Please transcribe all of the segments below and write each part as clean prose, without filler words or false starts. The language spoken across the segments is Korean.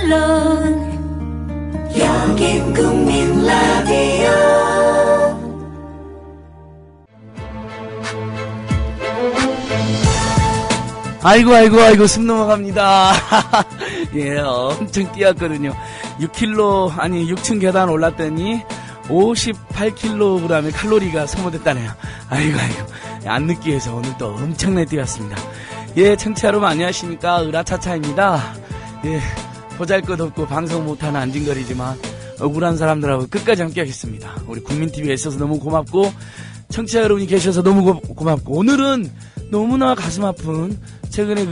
물론 여긴 국민 라디오. 아이고 숨 넘어갑니다. 예, 엄청 뛰었거든요. 6층 계단 올랐더니 58kg의 칼로리가 소모됐다네요. 아이고 안 늦기 위해서 오늘 또 엄청나게 뛰었습니다. 예, 청취자 여러분 안녕하십니까, 으라차차입니다. 예, 보잘것없고 방송 못하는 안진거리지만 억울한 사람들하고 끝까지 함께 하겠습니다. 우리 국민TV에 있어서 너무 고맙고 청취자 여러분이 계셔서 너무 고맙고, 오늘은 너무나 가슴 아픈, 최근에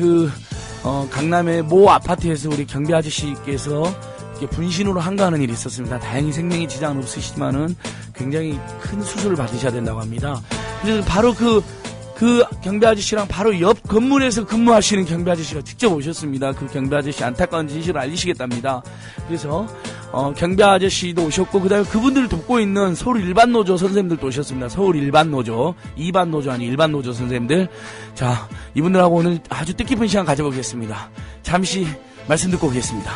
강남의 모 아파트에서 우리 경비 아저씨께서 이렇게 분신으로 한가하는 일이 있었습니다. 다행히 생명에 지장은 없으시지만은 굉장히 큰 수술을 받으셔야 된다고 합니다. 그래서 바로 그 경비 아저씨랑 바로 옆 건물에서 근무하시는 경비 아저씨가 직접 오셨습니다. 그 경비 아저씨 안타까운 진실을 알리시겠답니다. 그래서 경비 아저씨도 오셨고, 그 다음에 그분들을 돕고 있는 서울 일반 노조 선생님들도 오셨습니다. 서울 일반 노조, 2반 노조 아니 일반 노조 선생님들. 자, 이분들하고 오늘 아주 뜻깊은 시간 가져보겠습니다. 잠시 말씀 듣고 오겠습니다.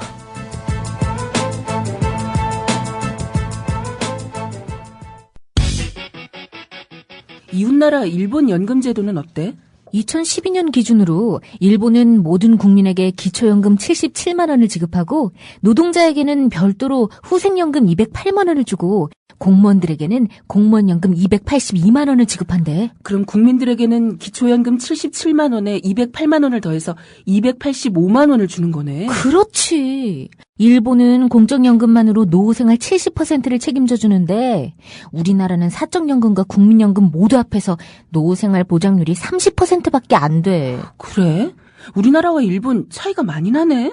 이웃나라 일본 연금제도는 어때? 2012년 기준으로 일본은 모든 국민에게 기초연금 77만 원을 지급하고 노동자에게는 별도로 후생연금 208만 원을 주고 공무원들에게는 공무원연금 282만 원을 지급한대. 그럼 국민들에게는 기초연금 77만 원에 208만 원을 더해서 285만 원을 주는 거네. 그렇지. 일본은 공적연금만으로 노후생활 70%를 책임져 주는데 우리나라는 사적연금과 국민연금 모두 합해서 노후생활 보장률이 30%밖에 안 돼. 그래? 우리나라와 일본 차이가 많이 나네?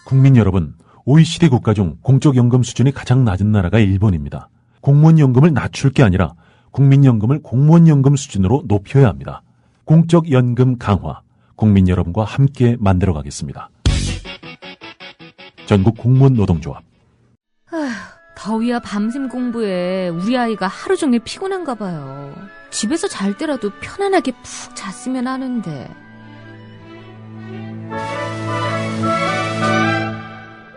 국민 여러분, OECD 국가 중 공적연금 수준이 가장 낮은 나라가 일본입니다. 공무원연금을 낮출 게 아니라 국민연금을 공무원연금 수준으로 높여야 합니다. 공적연금 강화, 국민 여러분과 함께 만들어가겠습니다. 전국 공무원 노동조합. 더위와 밤샘 공부에 우리 아이가 하루 종일 피곤한가 봐요. 집에서 잘 때라도 편안하게 푹 잤으면 하는데.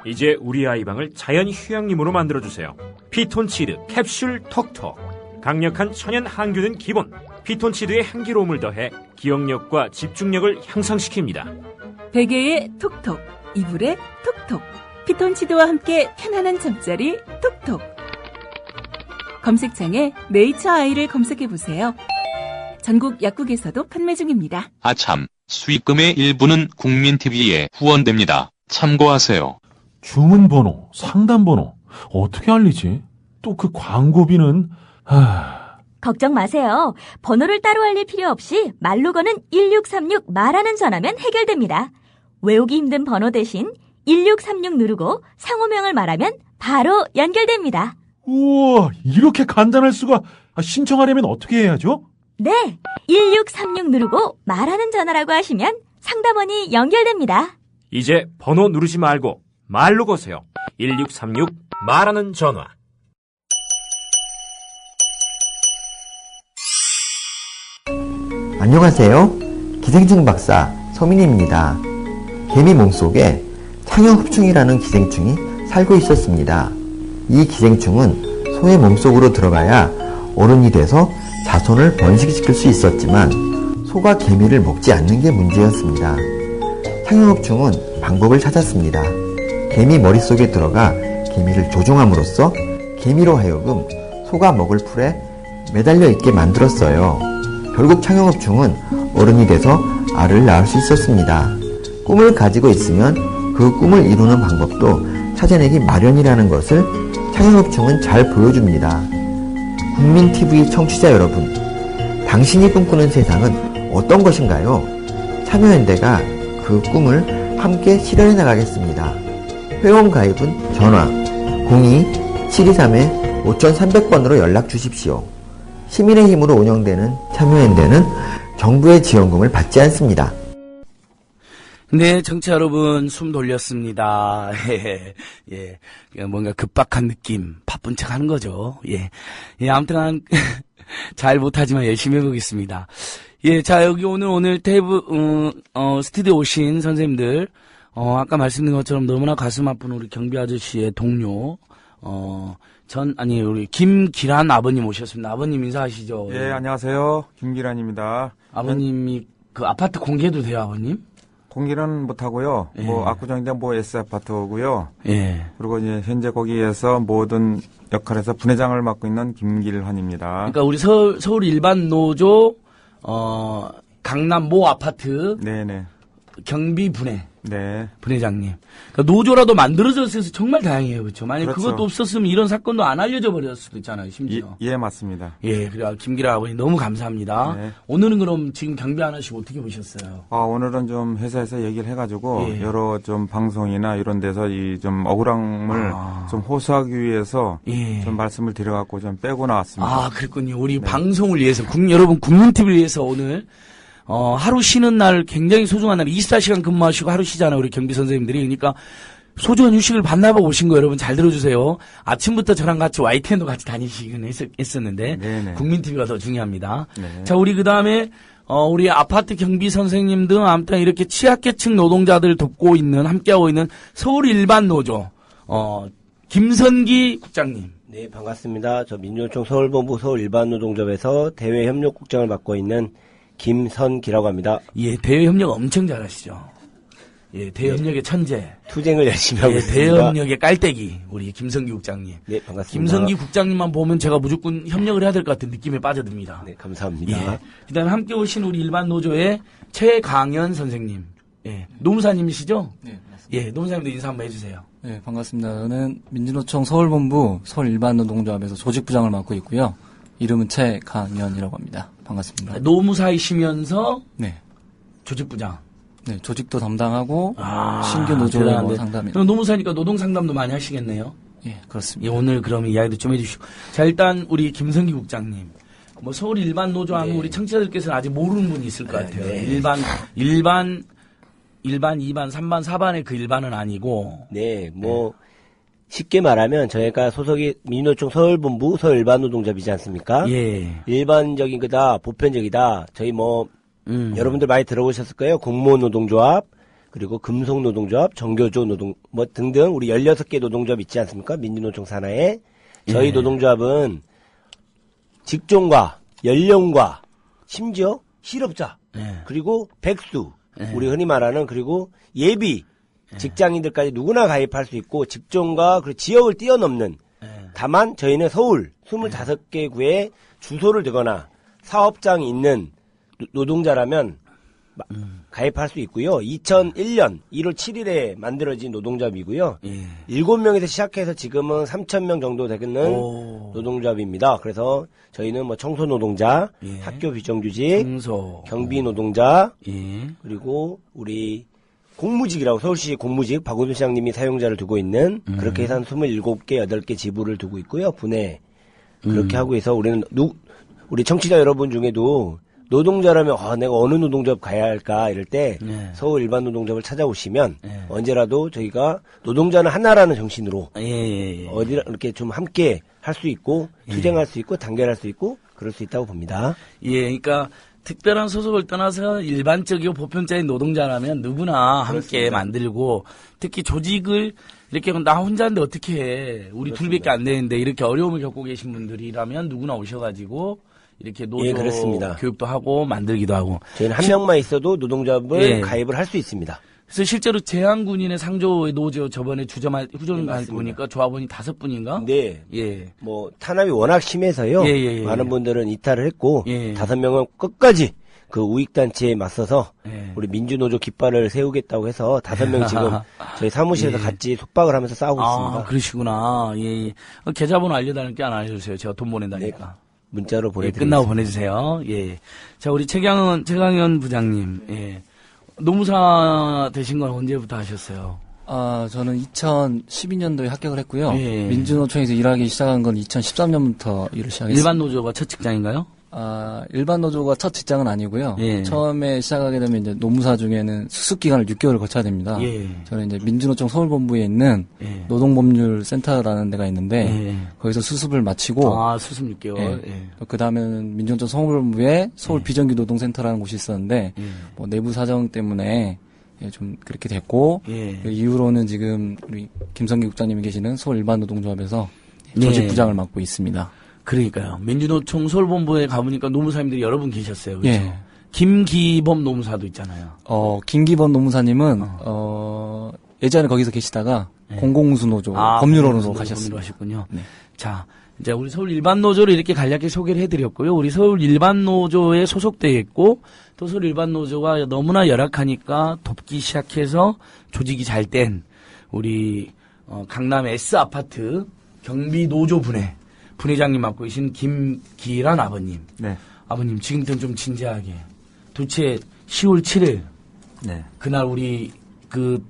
이제 우리 아이 방을 자연 휴양림으로 만들어주세요. 피톤치드 캡슐 톡톡. 강력한 천연 항균은 기본. 피톤치드의 향기로움을 더해 기억력과 집중력을 향상시킵니다. 베개에 톡톡, 이불에 톡톡. 피톤치드와 함께 편안한 잠자리 톡톡. 검색창에 네이처 아이를 검색해보세요. 전국 약국에서도 판매 중입니다. 아참, 수익금의 일부는 국민TV에 후원됩니다. 참고하세요. 주문번호, 상담번호 어떻게 알리지? 또 그 광고비는... 걱정 마세요. 번호를 따로 알릴 필요 없이 말로 거는 1636 말하는 전화면 해결됩니다. 외우기 힘든 번호 대신 1636 누르고 상호명을 말하면 바로 연결됩니다. 우와, 이렇게 간단할 수가. 신청하려면 어떻게 해야죠? 네, 1636 누르고 말하는 전화라고 하시면 상담원이 연결됩니다. 이제 번호 누르지 말고 말로 거세요. 1636 말하는 전화. 안녕하세요. 기생충 박사 서민입니다. 개미 몸속에 창형흡충이라는 기생충이 살고 있었습니다. 이 기생충은 소의 몸속으로 들어가야 어른이 돼서 자손을 번식시킬 수 있었지만 소가 개미를 먹지 않는 게 문제였습니다. 창형흡충은 방법을 찾았습니다. 개미 머릿속에 들어가 개미를 조종함으로써 개미로 하여금 소가 먹을 풀에 매달려 있게 만들었어요. 결국 창형흡충은 어른이 돼서 알을 낳을 수 있었습니다. 꿈을 가지고 있으면 그 꿈을 이루는 방법도 찾아내기 마련이라는 것을 창형흡충은 잘 보여줍니다. 국민TV 청취자 여러분, 당신이 꿈꾸는 세상은 어떤 것인가요? 참여연대가 그 꿈을 함께 실현해 나가겠습니다. 회원 가입은 전화 02-723-5300번으로 연락 주십시오. 시민의 힘으로 운영되는 참여연대는 정부의 지원금을 받지 않습니다. 네, 청취자 여러분, 숨 돌렸습니다. 예, 뭔가 급박한 느낌, 바쁜 척 하는 거죠. 예, 아무튼, 잘 못하지만 열심히 해보겠습니다. 예, 자, 여기 오늘 스튜디오 오신 선생님들, 아까 말씀드린 것처럼 너무나 가슴 아픈 우리 경비 아저씨의 동료, 우리 김기란 아버님 오셨습니다. 아버님 인사하시죠? 예, 안녕하세요. 김기란입니다. 아버님이 그 아파트 공개도 돼요, 아버님? 공개는 못하고요. 예. 뭐, 압구정인데 뭐 S아파트고요. 예. 그리고 이제 현재 거기에서 모든 역할에서 분회장을 맡고 있는 김길환입니다. 그러니까 우리 서울 일반 노조, 강남 모 아파트. 네네. 경비 분회. 네. 분회장님. 그러니까 노조라도 만들어졌어서 정말 다행이에요. 그렇죠? 만약 그렇죠. 그것도 없었으면 이런 사건도 안 알려져 버렸을 수도 있잖아요. 심지어. 예, 맞습니다. 예, 그래 김기라 아버님 너무 감사합니다. 네. 오늘은 그럼 지금 경비 안 하시고 어떻게 보셨어요? 오늘은 좀 회사에서 얘기를 해가지고 예. 여러 좀 방송이나 이런 데서 이 좀 억울함을 좀 호소하기 위해서 예. 좀 말씀을 드려갖고 좀 빼고 나왔습니다. 그랬군요. 우리 방송을 위해서, 여러분 국민TV를 위해서 오늘 하루 쉬는 날 굉장히 소중한 날 24시간 근무하시고 하루 쉬잖아요. 우리 경비 선생님들이. 그러니까 소중한 휴식을 반납하고 오신 거 여러분 잘 들어주세요. 아침부터 저랑 같이 YTN도 같이 다니시긴 했었는데 네네. 국민TV가 더 중요합니다. 네. 자, 우리 그다음에 우리 아파트 경비 선생님 등 아무튼 이렇게 취약계층 노동자들 돕고 있는 함께하고 있는 서울 일반 노조 김선기 국장님. 네, 반갑습니다. 저 민주노총 서울본부 서울일반노동조합에서 대외협력국장을 맡고 있는 김선기라고 합니다. 예, 대외협력 엄청 잘하시죠. 예, 대외협력의 천재. 투쟁을 열심히 하고 있습니다. 대외협력의 깔때기, 우리 김선기 국장님. 네, 반갑습니다. 김선기 국장님만 보면 제가 무조건 협력을 해야 될 것 같은 느낌에 빠져듭니다. 네, 감사합니다. 예. 그 다음에 함께 오신 우리 일반 노조의 최강현 선생님. 예, 노무사님이시죠? 네, 맞습니다. 예, 노무사님도 인사 한번 해주세요. 네, 반갑습니다. 저는 민주노총 서울본부 서울일반노동조합에서 조직부장을 맡고 있고요. 이름은 최강현이라고 합니다. 반갑습니다. 노무사이시면서 네, 조직부장. 네, 조직도 담당하고 신규 노조 상담. 그럼 노무사니까 노동 상담도 많이 하시겠네요. 예, 그렇습니다. 예, 오늘 그럼 이야기도 좀 해주시고. 자, 일단 우리 김성기 국장님. 뭐 서울 일반 노조하면 우리 청취자들께서는 아직 모르는 분이 있을 것 같아요. 일반, 2반, 3반, 4반의 그 일반은 아니고. 네, 쉽게 말하면 저희가 소속이 민주노총 서울본부 서울일반노동조합이지 않습니까? 예. 일반적인 거다, 보편적이다. 저희 여러분들 많이 들어보셨을 거예요. 공무노동조합, 그리고 금속노동조합, 정교조 노동, 등등 우리 16개 노동조합 있지 않습니까? 민주노총 산하에. 저희 노동조합은 직종과 연령과 심지어 실업자, 그리고 백수, 우리 흔히 말하는 그리고 예비 직장인들까지 누구나 가입할 수 있고 직종과 그 지역을 뛰어넘는 다만 저희는 서울 25개 구에 주소를 두거나 사업장이 있는 노동자라면 가입할 수 있고요. 2001년 1월 7일에 만들어진 노동조합이고요. 7명에서 시작해서 지금은 3,000명 정도 되는 노동조합입니다. 그래서 저희는 청소노동자, 학교 비정규직, 경비노동자, 그리고 우리 공무직이라고 서울시 공무직 박원순 시장님이 사용자를 두고 있는 그렇게 해서 한 27개, 8개 지부를 두고 있고요. 분해. 그렇게 하고 해서 우리는 우리 청취자 여러분 중에도 노동자라면 내가 어느 노동조합 가야 할까 이럴 때 서울 일반 노동조합을 찾아오시면 언제라도 저희가 노동자는 하나라는 정신으로 어디라 이렇게 좀 함께 할 수 있고 투쟁할 수 있고 단결할 수 있고 그럴 수 있다고 봅니다. 예, 그러니까 특별한 소속을 떠나서 일반적이고 보편적인 노동자라면 누구나 함께 만들고 특히 조직을 이렇게 나 혼자인데 어떻게 해. 우리 둘밖에 안 되는데 이렇게 어려움을 겪고 계신 분들이라면 누구나 오셔가지고 이렇게 노조 교육도 하고 만들기도 하고. 저희는 한 명만 있어도 노동조합을 가입을 할 수 있습니다. 그래서 실제로 제한군인의 상조의 노조 저번에 후전을 보니까 조합원이 5분인가? 네. 예. 탄압이 워낙 심해서요. 많은 분들은 이탈을 했고 5명은 끝까지 그 우익단체에 맞서서 우리 민주노조 깃발을 세우겠다고 해서 5명이 지금 저희 사무실에서 같이 속박을 하면서 싸우고 있습니다. 그러시구나. 예. 계좌번호 알려달라는 게 안 알려주세요. 제가 돈 보낸다니까. 문자로 보내드리겠습니다. 끝나고 보내주세요. 예. 자, 우리 최강현 부장님. 예. 노무사 되신 건 언제부터 하셨어요? 저는 2012년도에 합격을 했고요. 민주노총에서 일하기 시작한 건 2013년부터 일을 시작했습니다. 일반 노조가 첫 직장인가요? 일반 노조가 첫 직장은 아니고요. 처음에 시작하게 되면 이제 노무사 중에는 수습 기간을 6개월을 거쳐야 됩니다. 저는 이제 민주노총 서울본부에 있는 노동법률센터라는 데가 있는데 거기서 수습을 마치고 수습 6개월. 그 다음에는 민주노총 서울본부에 서울 비정규 노동센터라는 곳이 있었는데 내부 사정 때문에 예, 좀 그렇게 됐고 예. 그 이후로는 지금 우리 김성기 국장님이 계시는 서울 일반노동조합에서 조직부장을 맡고 있습니다. 그러니까요. 민주노총 서울본부에 가보니까 노무사님들이 여러 분 계셨어요. 그렇죠? 예. 김기범 노무사도 있잖아요. 김기범 노무사님은 예전에 거기서 계시다가 공공운수노조 법률원으로 가셨습니다. 하셨군요. 네. 자, 이제 우리 서울 일반노조를 이렇게 간략히 소개를 해드렸고요. 우리 서울 일반노조에 소속돼 있고 또 서울 일반노조가 너무나 열악하니까 돕기 시작해서 조직이 잘 된 우리 강남 S아파트 경비노조 분회장님 맡고 계신 김기란 아버님. 네. 아버님 지금부터는 좀 진지하게. 도대체 10월 7일 네. 그날 우리 그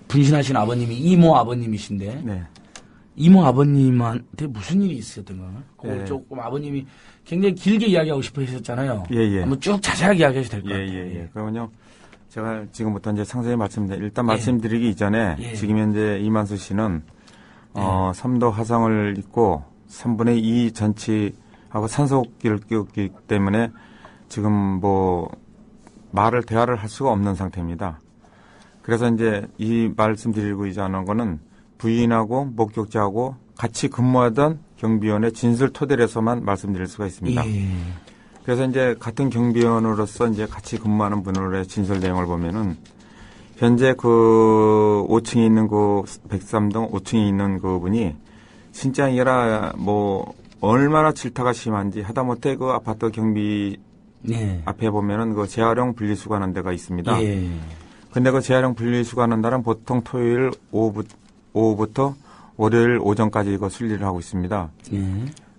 분신하신 아버님이 이모 아버님이신데 네. 이모 아버님한테 무슨 일이 있었던 거예요? 그걸 네. 조금 아버님이 굉장히 길게 이야기하고 싶어 하셨잖아요. 예. 한번 쭉 자세하게 이야기하셔도 될 것 같아요. 예. 그러면요. 제가 지금부터 이제 상세히 말씀드릴게요. 일단 말씀드리기 이전에 지금 현재 이만수 씨는 삼도 화상을 입고 3분의 2 전치하고 산소호흡기를 끼웠기 때문에 지금 뭐 대화를 할 수가 없는 상태입니다. 그래서 이제 이 말씀드리고자 하는 거는 부인하고 목격자하고 같이 근무하던 경비원의 진술 토대로 해서만 말씀드릴 수가 있습니다. 그래서 이제 같은 경비원으로서 이제 같이 근무하는 분으로의 진술 내용을 보면은 현재 그 5층에 있는 그 103동 5층에 있는 그 분이 진짜 이라 뭐 얼마나 질타가 심한지 하다못해 그 아파트 경비 앞에 보면은 그 재활용 분리수거하는 데가 있습니다. 근데 그 재활용 분리수거하는 날은 보통 토요일 오후부터 월요일 오전까지 이거 순리를 하고 있습니다.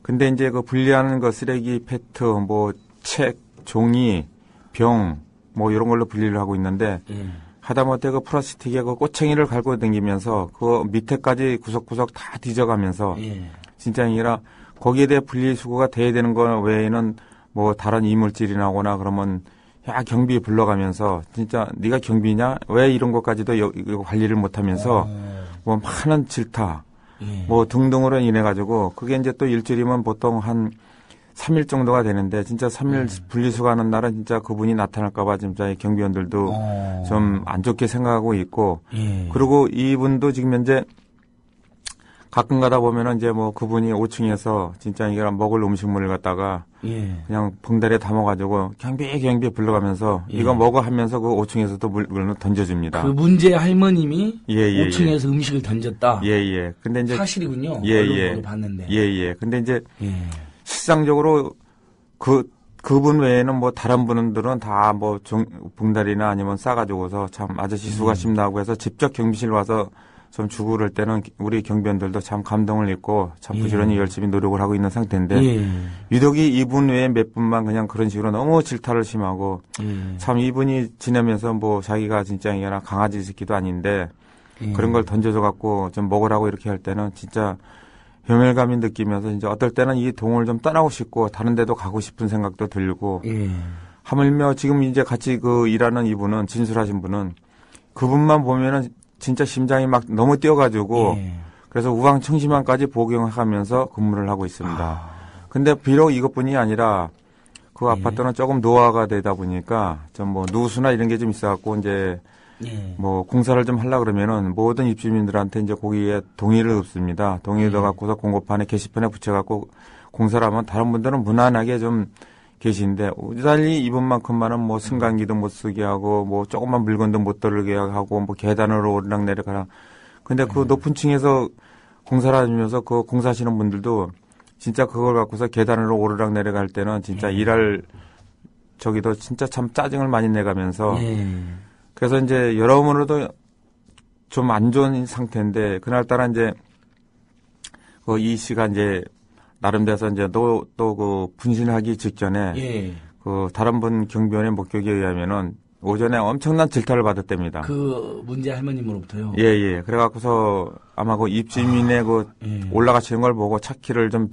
근데 이제 그 분리하는 거 쓰레기, 페트, 뭐 책, 종이, 병, 뭐 이런 걸로 분리를 하고 있는데 하다못해 그 플라스틱에 그 꼬챙이를 갈고 다니면서 그 밑에까지 구석구석 다 뒤져가면서 진짜 아니라 거기에 대해 분리수거가 돼야 되는 거 외에는 뭐 다른 이물질이 나거나 그러면 야 경비 불러가면서 진짜 네가 경비냐 왜 이런 것까지도 이거 관리를 못하면서 뭐 많은 질타 뭐 등등으로 인해 가지고 그게 이제 또 일주일이면 보통 한 3일 정도가 되는데 진짜 3일 분리수거하는 날은 진짜 그분이 나타날까봐 진짜 경비원들도 좀 안 좋게 생각하고 있고 그리고 이분도 지금 현재 가끔 가다 보면은 이제 뭐 그분이 5층에서 진짜 이게 먹을 음식물을 갖다가 그냥 봉다리에 담아가지고 경비 불러가면서 이거 먹어 하면서 그 5층에서도 물건을 던져줍니다. 그 문제 할머님이 5층에서 음식을 던졌다. 근데 이제 사실이군요. 언론으로 봤는데. 근데 이제 실상적으로 그분 외에는 뭐 다른 분들은 다 뭐 봉다리나 아니면 싸가지고서 참 아저씨 수고하십니다 해서 직접 경비실 와서 좀 주고 그럴 때는 우리 경비원들도 참 감동을 입고 참 부지런히 열심히 노력을 하고 있는 상태인데 유독이 이분 외에 몇 분만 그냥 그런 식으로 너무 질타를 심하고 참 이분이 지내면서 뭐 자기가 진짜 이게나 강아지 새끼도 아닌데 그런 걸 던져줘 갖고 좀 먹으라고 이렇게 할 때는 진짜 혐오감이 느끼면서 이제 어떨 때는 이 동을 좀 떠나고 싶고 다른 데도 가고 싶은 생각도 들고 하물며 지금 이제 같이 그 일하는 이분은 진술하신 분은 그분만 보면은 진짜 심장이 막 너무 뛰어가지고 그래서 우황청심환까지 복용하면서 근무를 하고 있습니다. 근데 비록 이것뿐이 아니라 그 아파트는 조금 노화가 되다 보니까 좀 뭐 누수나 이런 게 좀 있어갖고 이제 뭐 공사를 좀 하려 그러면은 모든 입주민들한테 이제 거기에 동의를 읊습니다. 동의를 넣어갖고서 공고판에 게시판에 붙여갖고 공사를 하면 다른 분들은 무난하게 좀 계신데 달리 이분만큼만은 뭐 승강기도 못 쓰게 하고 뭐 조그만 물건도 못 들게 하고 뭐 계단으로 오르락 내리락. 근데 그 높은 층에서 공사를 하면서 그 공사하시는 분들도 진짜 그걸 갖고서 계단으로 오르락 내려갈 때는 진짜 일할 저기도 진짜 참 짜증을 많이 내가면서 그래서 이제 여러모로도 좀 안 좋은 상태인데 그날따라 이제 그 이 씨가 이제 나름대로 이제 또 그 분신하기 직전에 그 다른 분 경비원의 목격에 의하면은 오전에 엄청난 질타를 받았답니다. 그 문제 할머님으로부터요? 그래갖고서 아마 그 입주민의 그 올라가시는 걸 보고 차키를 좀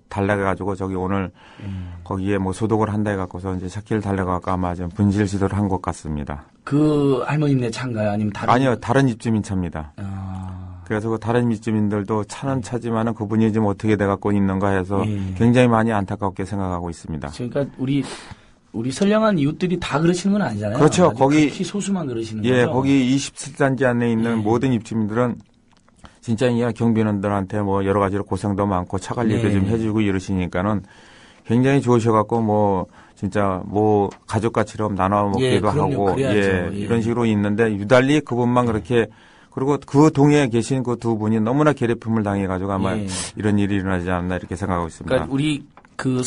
달라가지고 저기 오늘 거기에 뭐 소독을 한다 해갖고서 이제 차키를 달라가고 아마 좀 분실 시도를 한 것 같습니다. 그 할머님네 차인가요? 아니면 다른? 아니요, 다른 입주민 차입니다. 그래서 그 다른 입주민들도 차는 차지만은 그분이 지금 어떻게 돼갖고 있는가 해서 굉장히 많이 안타깝게 생각하고 있습니다. 그러니까 우리 우리 선량한 이웃들이 다 그러시는 건 아니잖아요. 그렇죠. 거기 소수만 그러시는 예, 거죠. 거기 27단지 안에 있는 모든 입주민들은 진짜 이 경비원들한테 뭐 여러 가지로 고생도 많고 차 관리도 좀 해주고 이러시니까는 굉장히 좋으셔갖고 뭐 진짜 뭐 가족같이럼 나눠 먹기도 하고 이런 식으로 있는데 유달리 그분만 그렇게 그리고 그 동에 계신 그 두 분이 너무나 괴롭힘을 당해가지고 아마 이런 일이 일어나지 않나 이렇게 생각하고 있습니다. 그러니까 우리 그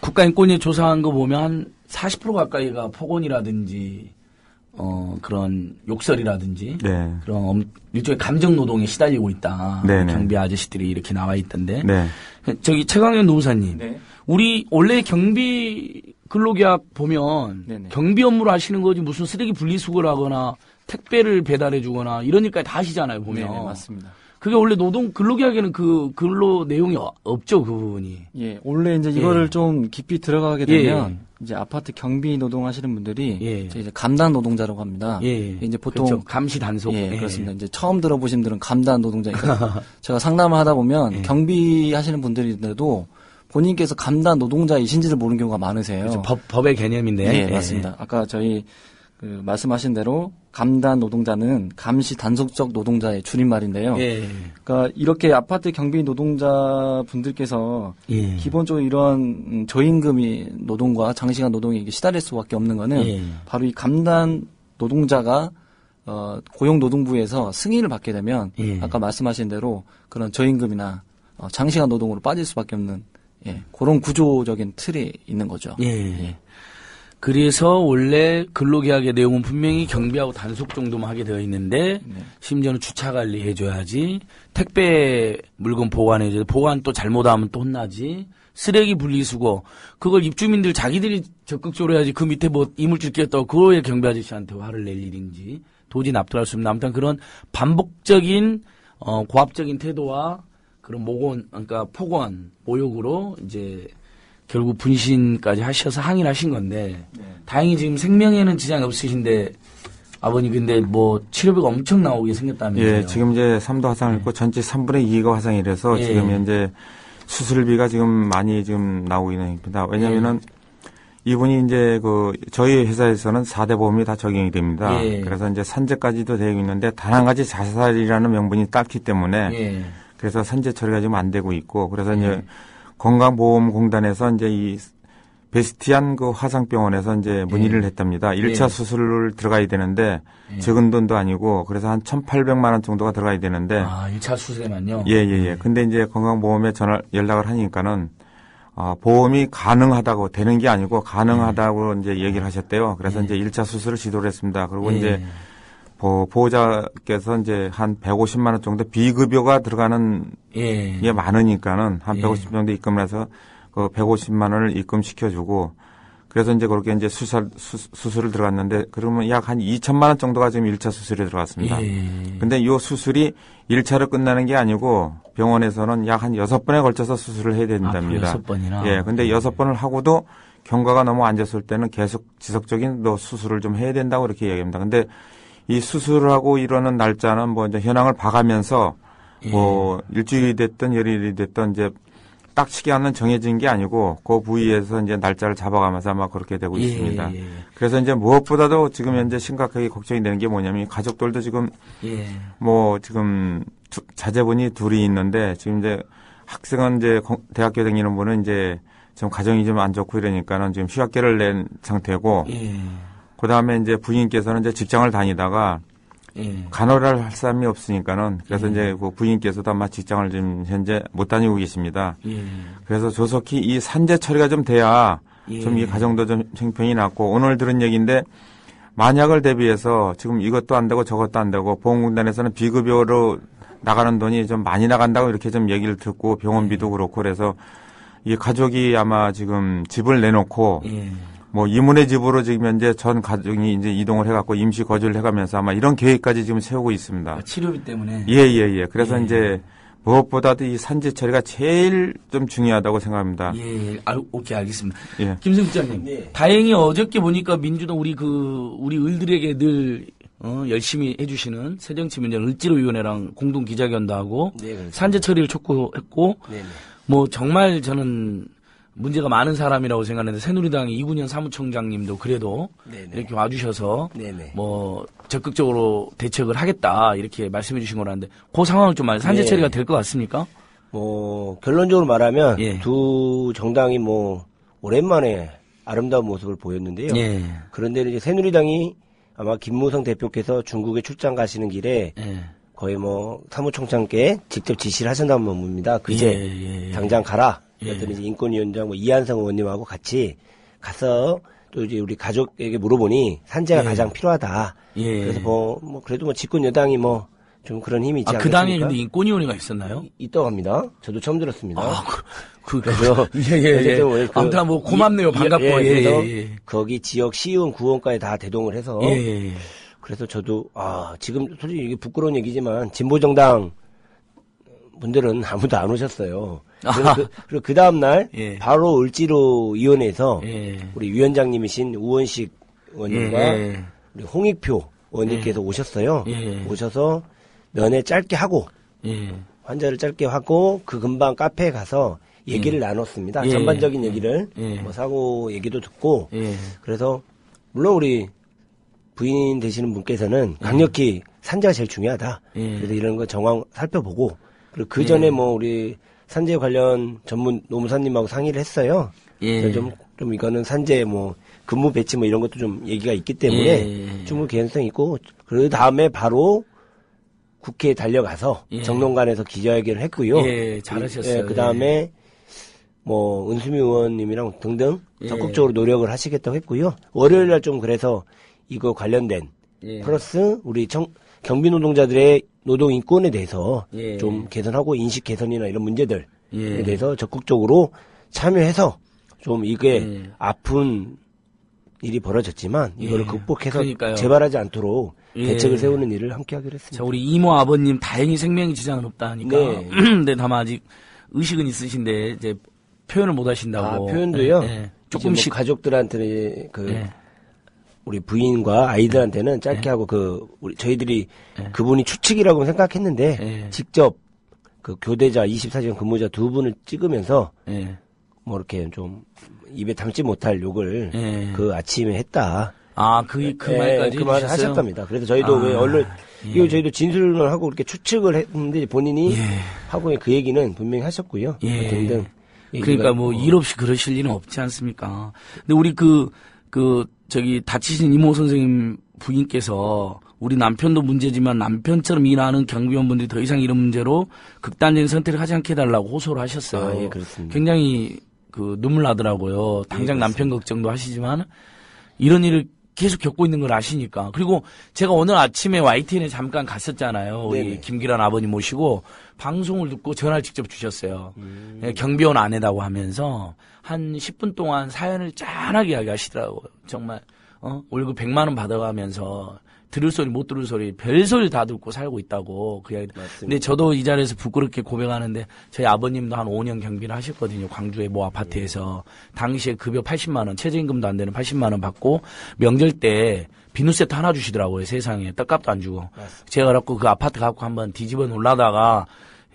국가인권위 조사한 거 보면 한 40% 가까이가 폭언이라든지 그런 욕설이라든지 그런 일종의 감정 노동에 시달리고 있다. 경비 아저씨들이 이렇게 나와 있던데. 저기 최강현 노무사님, 우리 원래 경비 근로계약 보면 경비 업무를 하시는 거지 무슨 쓰레기 분리수거를 하거나 택배를 배달해 주거나 이런 일까지 다 하시잖아요, 보면. 네, 맞습니다. 그게 원래 근로계약에는 그 근로 내용이 없죠, 그 부분이. 예, 원래 이제 이거를 좀 깊이 들어가게 되면 이제 아파트 경비 노동 하시는 분들이 이제 감단 노동자라고 합니다. 이제 보통 그렇죠. 감시 단속. 그렇습니다. 이제 처음 들어보신 분들은 감단 노동자니까 제가 상담을 하다 보면 경비 하시는 분들인데도 본인께서 감단 노동자이신지를 모르는 경우가 많으세요. 그렇죠. 법의 개념인데. 네, 맞습니다. 아까 저희 말씀하신 대로 감단 노동자는 감시 단속적 노동자의 줄임말인데요. 그러니까 이렇게 아파트 경비 노동자 분들께서 기본적으로 이런 저임금이 노동과 장시간 노동에 시달릴 수밖에 없는 거는 바로 이 감단 노동자가 고용노동부에서 승인을 받게 되면 아까 말씀하신 대로 그런 저임금이나 장시간 노동으로 빠질 수밖에 없는 그런 구조적인 틀이 있는 거죠. 그래서 원래 근로계약의 내용은 분명히 경비하고 단속 정도만 하게 되어 있는데 심지어는 주차 관리 해줘야지, 택배 물건 보관해줘야지, 보관 또 잘못하면 또 혼나지, 쓰레기 분리수거 그걸 입주민들 자기들이 적극적으로 해야지 그 밑에 뭐 이물질 끼었다고 그거에 경비 아저씨한테 화를 낼 일인지 도저히 납득할 수 없는 아무튼 그런 반복적인 고압적인 태도와 그런 그러니까 폭언, 모욕으로 이제 결국 분신까지 하셔서 항의를 하신 건데 다행히 지금 생명에는 지장이 없으신데 아버님 근데 뭐 치료비가 엄청 나오게 생겼다면서요? 예, 지금 이제 3도 화상을 입고 전체 3분의 2가 화상이라서 지금 현재 수술비가 지금 많이 지금 나오고 있는 겁니다. 왜냐면은 이분이 이제 저희 회사에서는 4대 보험이 다 적용이 됩니다. 그래서 이제 산재까지도 되어 있는데 단 한 가지 자살이라는 명분이 땄기 때문에 그래서 산재 처리가 지금 안 되고 있고 그래서 이제 건강보험공단에서 이제 이 베스티안 화상병원에서 이제 문의를 했답니다. 1차 수술을 들어가야 되는데 적은 돈도 아니고 그래서 한 1,800만 원 정도가 들어가야 되는데 1차 수술에만요? 예. 근데 이제 건강보험에 연락을 하니까는 보험이 가능하다고 되는 게 아니고 가능하다고 이제 얘기를 하셨대요. 그래서 이제 1차 수술을 시도를 했습니다. 그리고 이제 보호자께서 이제 한 150만 원 정도 비급여가 들어가는 게 많으니까는 한 150 정도 입금을 해서 그 150만 원을 입금시켜주고 그래서 이제 그렇게 이제 수술을 들어갔는데 그러면 약 한 2천만 원 정도가 지금 1차 수술에 들어갔습니다. 근데 이 수술이 1차로 끝나는 게 아니고 병원에서는 약 한 6번에 걸쳐서 수술을 해야 된답니다. 6번이나? 예, 근데 6번을 하고도 경과가 너무 안 좋을 때는 계속 지속적인 수술을 좀 해야 된다고 이렇게 얘기합니다. 근데 이 수술을 하고 이러는 날짜는 뭐 이제 현황을 봐가면서 뭐 일주일이 됐든 열흘이 됐든 이제 딱 시간은 정해진 게 아니고 그 부위에서 이제 날짜를 잡아가면서 아마 그렇게 되고 있습니다. 그래서 이제 무엇보다도 지금 현재 심각하게 걱정이 되는 게 뭐냐면 가족들도 지금 뭐 지금 자제분이 둘이 있는데 지금 이제 학생은 이제 대학교 다니는 분은 이제 지금 가정이 좀 안 좋고 이러니까는 지금 휴학계를 낸 상태고 그 다음에 이제 부인께서는 이제 직장을 다니다가 간호를 할 사람이 없으니까는 그래서 이제 그 부인께서도 아마 직장을 지금 현재 못 다니고 계십니다. 그래서 조속히 이 산재 처리가 좀 돼야 좀 이 가정도 좀 형편이 낫고 오늘 들은 얘기인데 만약을 대비해서 지금 이것도 안 되고 저것도 안 되고 보험공단에서는 비급여로 나가는 돈이 좀 많이 나간다고 이렇게 좀 얘기를 듣고 병원비도 그렇고 그래서 이 가족이 아마 지금 집을 내놓고 뭐 이문의 집으로 지금 현재 전 가족이 이제 이동을 해갖고 임시 거주를 해가면서 아마 이런 계획까지 지금 세우고 있습니다. 치료비 때문에. 예. 그래서 이제 무엇보다도 이 산재 처리가 제일 좀 중요하다고 생각합니다. 오케이 알겠습니다. 김승 부장님, 다행히 어저께 보니까 민주당 우리 의들에게 늘 열심히 해주시는 새정치민주당 을지로위원회랑 공동 기자회견도 하고 산재 처리를 촉구했고 뭐 정말 저는 문제가 많은 사람이라고 생각하는데 새누리당의 이군현 사무총장님도 그래도 네네. 이렇게 와주셔서 네네. 뭐 적극적으로 대책을 하겠다 이렇게 말씀해 주신 거라는데 그 상황을 좀 산재 처리가 될 것 같습니까? 뭐 결론적으로 말하면 예. 두 정당이 뭐 오랜만에 아름다운 모습을 보였는데요. 예. 그런데 이제 새누리당이 아마 김무성 대표께서 중국에 출장 가시는 길에 거의 뭐 사무총장께 직접 지시를 하신다는 겁니다. 그제 당장 가라. 그랬더니 이제 인권위원장 뭐 이한성 의원님하고 같이 가서 또 이제 우리 가족에게 물어보니 산재가 가장 필요하다. 그래서 뭐 그래도 뭐 집권 여당이 뭐 좀 그런 힘이 있지 않겠습니까? 그 당에 근데 인권위원회가 있었나요? 있다고 합니다. 저도 처음 들었습니다. 그래서 아무튼 뭐 고맙네요. 반갑고 그래서 거기 지역 시의원 구원까지 다 대동을 해서 예. 그래서 저도 지금 솔직히 이게 부끄러운 얘기지만 진보 정당 분들은 아무도 안 오셨어요. 그리고 그 다음 날 바로 을지로 위원회에서 우리 위원장님이신 우원식 의원님과 우리 홍익표 의원님께서 오셨어요. 오셔서 면회 짧게 하고 환자를 짧게 하고 그 근방 카페에 가서 얘기를 나눴습니다. 전반적인 얘기를 뭐 사고 얘기도 듣고 그래서 물론 우리 부인 되시는 분께서는 강력히 산재가 제일 중요하다. 그래서 이런 거 정황 살펴보고 그리고 그 전에 뭐 우리 산재 관련 전문 노무사님하고 상의를 했어요. 그래서 좀 이거는 산재 뭐 근무 배치 뭐 이런 것도 좀 얘기가 있기 때문에 충분히 개연성이 있고 그 다음에 바로 국회에 달려가서 정론관에서 기자회견을 했고요. 잘하셨어요. 그 다음에 뭐 은수미 의원님이랑 등등 적극적으로 노력을 하시겠다고 했고요. 월요일 날 좀 그래서 이거 관련된 플러스 우리 경비 노동자들의 노동 인권에 대해서 좀 개선하고 인식 개선이나 이런 문제들에 대해서 적극적으로 참여해서 좀 이게 아픈 일이 벌어졌지만 이거를 극복해서 그러니까요. 재발하지 않도록 대책을 세우는 일을 함께 하기로 했습니다. 자, 우리 이모 아버님 다행히 생명에 지장은 없다 하니까. 근데 다만 아직 의식은 있으신데 이제 표현을 못 하신다고. 표현도요. 조금씩 뭐 가족들한테는 우리 부인과 아이들한테는 짧게 하고 우리 저희들이 그분이 추측이라고 생각했는데 직접 그 교대자 24시간 근무자 두 분을 찍으면서 뭐 이렇게 좀 입에 담지 못할 욕을 그 아침에 했다. 그 말까지 그 말을 하셨답니다. 그래서 저희도 왜 언론 이거 저희도 진술을 하고 이렇게 추측을 했는데 본인이 하고 그 얘기는 분명히 하셨고요. 등등. 그러니까 뭐 일 없이 그러실 일은 없지 않습니까? 근데 우리 저기 다치신 이모 선생님 부인께서 우리 남편도 문제지만 남편처럼 일하는 경비원분들이 더 이상 이런 문제로 극단적인 선택을 하지 않게 해달라고 호소를 하셨어요. 그렇습니다. 굉장히 눈물 나더라고요. 당장 남편 걱정도 하시지만 이런 일을 계속 겪고 있는 걸 아시니까. 그리고 제가 오늘 아침에 YTN에 잠깐 갔었잖아요. 우리 김기란 아버님 모시고 방송을 듣고 전화를 직접 주셨어요. 경비원 아내다고 하면서 한 10분 동안 사연을 짠하게 이야기하시더라고요. 정말 월급 100만 원 받아가면서 들을 소리 못 들을 소리 별소리 다 듣고 살고 있다고 그 이야기. 근데 저도 이 자리에서 부끄럽게 고백하는데 저희 아버님도 한 5년 경비를 하셨거든요. 광주의 모 아파트에서. 당시에 급여 80만 원, 최저임금도 안 되는 80만 원 받고 명절 때 비누 세트 하나 주시더라고요. 세상에. 떡값도 안 주고. 제가 그래갖고 그 아파트 갖고 한번 뒤집어 놀라다가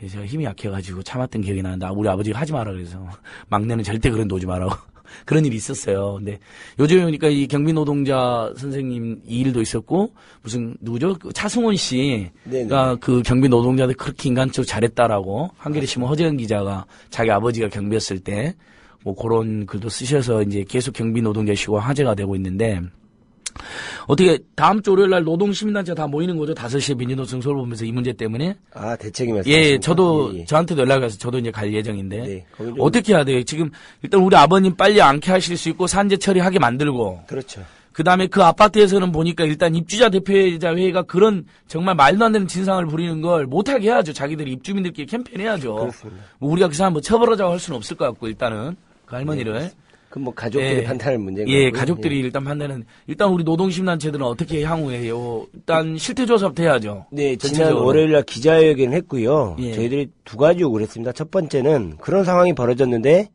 제가 힘이 약해가지고 참았던 기억이 나는데 우리 아버지가 하지 마라 그래서 막내는 절대 그런 데 오지 마라고. 그런 일이 있었어요. 근데 요즘에 보니까 이 경비 노동자 선생님 이 일도 있었고 무슨 누구죠? 차승원 씨가 그 경비 노동자들 그렇게 인간적으로 잘했다라고 한겨레 신문 허재현 기자가 자기 아버지가 경비였을 때 뭐 그런 글도 쓰셔서 이제 계속 경비 노동자 이슈가 화제가 되고 있는데 어떻게 다음 주 월요일 날 노동시민단체가 다 모이는 거죠? 5시에 민주노총 서울본부에서 이 문제 때문에. 대책이 말씀하십니까? 저도 저한테도 연락이 와서 저도 이제 갈 예정인데 어떻게 해야 돼요? 지금 일단 우리 아버님 빨리 안게 하실 수 있고 산재 처리하게 만들고. 그렇죠. 그다음에 그 아파트에서는 보니까 일단 입주자 대표자 회의가 그런 정말 말도 안 되는 진상을 부리는 걸 못하게 해야죠. 자기들이 입주민들끼리 캠페인해야죠. 그렇습니다. 뭐 우리가 그 사람 뭐 처벌하자고 할 수는 없을 것 같고 일단은 그 할머니를. 그 뭐 가족들이 판단할 문제인 거고. 가족들이 일단 판단은 일단 우리 노동시민단체들은 어떻게 향후에요? 일단 실태조사부터 해야죠. 네, 지난 월요일날 기자회견을 했고요. 저희들이 두 가지 요구를 했습니다. 첫 번째는 그런 상황이 벌어졌는데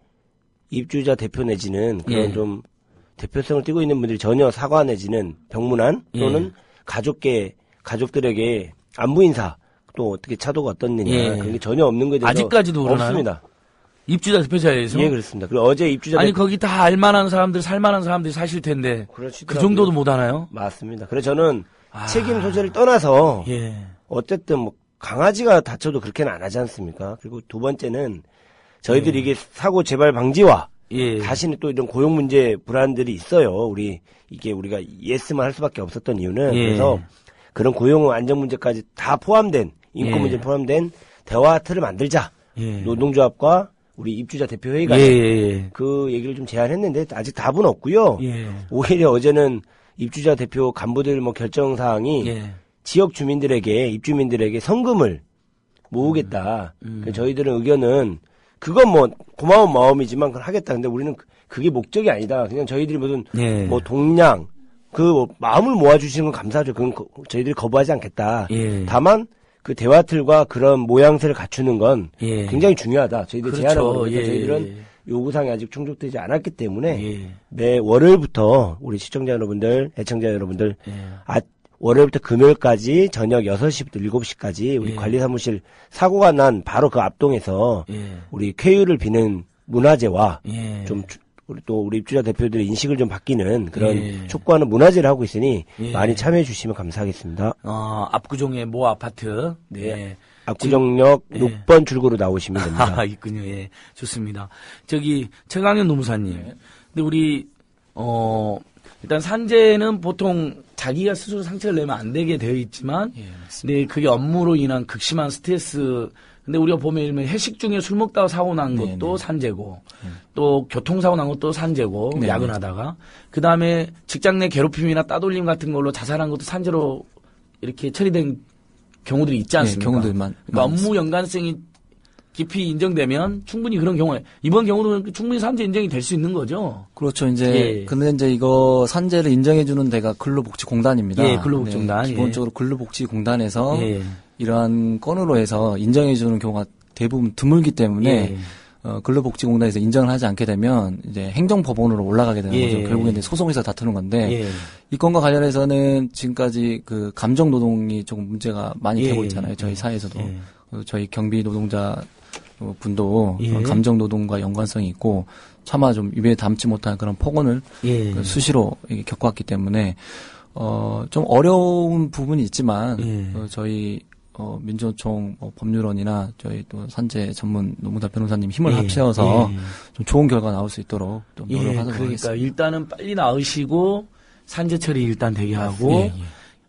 입주자 대표 내지는 그런 좀 대표성을 띠고 있는 분들이 전혀 사과 내지는 병문안 또는 가족들에게 안부 인사 또 어떻게 차도가 어떻느냐 그런 게 전혀 없는 거에 대해서 아직까지도 그러나요? 없습니다. 입주자 대표자회에서? 예, 그렇습니다. 그리고 어제 입주자 아니 거기 다 알만한 사람들, 살만한 사람들이 사실 텐데 그 정도도 못 하나요? 맞습니다. 그래서 저는 책임 소재를 떠나서 어쨌든 뭐 강아지가 다쳐도 그렇게는 안 하지 않습니까? 그리고 두 번째는 저희들이 이게 사고 재발 방지와 다시는 또 이런 고용 문제 불안들이 있어요. 우리가 예스만 할 수밖에 없었던 이유는 그래서 그런 고용 안정 문제까지 다 포함된 인권 문제 포함된 대화 틀을 만들자. 노동조합과 우리 입주자 대표회의가 그 얘기를 좀 제안했는데 아직 답은 없고요. 오히려 어제는 입주자 대표 간부들 뭐 결정 사항이 지역 주민들에게 입주민들에게 성금을 모으겠다. 저희들은 의견은 그건 뭐 고마운 마음이지만 그걸 하겠다. 근데 우리는 그게 목적이 아니다. 그냥 저희들이 무슨 뭐 동량 뭐 마음을 모아주시는 건 감사하죠. 그건 저희들이 거부하지 않겠다. 다만 그 대화틀과 그런 모양새를 갖추는 건 굉장히 중요하다. 저희들 제안하고 저희들은 요구사항이 아직 충족되지 않았기 때문에 매 월요일부터 우리 시청자 여러분들, 애청자 여러분들 월요일부터 금요일까지 저녁 6시부터 7시까지 우리 관리사무실 사고가 난 바로 그 앞동에서 우리 쾌유를 비는 문화제와 좀 우리 입주자 대표들의 인식을 좀 바뀌는 그런 촉구하는 문화제를 하고 있으니 많이 참여해 주시면 감사하겠습니다. 압구정의 모 아파트. 압구정역 6번 출구로 나오시면 됩니다. 있군요. 좋습니다. 최강현 노무사님. 근데 우리 일단 산재는 보통 자기가 스스로 상처를 내면 안 되게 되어 있지만, 근데 그게 업무로 인한 극심한 스트레스. 근데 우리가 보면 일면 회식 중에 술 먹다가 사고 난 것도 산재고, 또 교통사고 난 것도 산재고, 야근하다가. 그 다음에 직장 내 괴롭힘이나 따돌림 같은 걸로 자살한 것도 산재로 이렇게 처리된 경우들이 있지 않습니까? 경우들만. 그러니까 업무 연관성이 깊이 인정되면 충분히 그런 경우에 이번 경우도 충분히 산재 인정이 될 수 있는 거죠. 그렇죠. 근데 이제 이거 산재를 인정해주는 데가 근로복지공단입니다. 근로복지공단. 기본적으로 근로복지공단에서 이러한 건으로 해서 인정해주는 경우가 대부분 드물기 때문에 근로복지공단에서 인정을 하지 않게 되면 이제 행정법원으로 올라가게 되는 거죠. 결국에 이제 소송에서 다투는 건데 이 건과 관련해서는 지금까지 그 감정노동이 조금 문제가 많이 되고 있잖아요. 저희 사회에서도 저희 경비 노동자 분도 감정노동과 연관성이 있고 차마 좀 입에 담지 못한 그런 폭언을 수시로 겪어왔기 때문에 좀 어려운 부분이 있지만 저희 민주노총 법률원이나 저희 또 산재 전문 노무사 변호사님 힘을 합쳐서 좀 좋은 결과 나올 수 있도록 좀 노력하도록 하겠습니다. 그러니까 일단은 빨리 나으시고 산재 처리 일단 되게 하고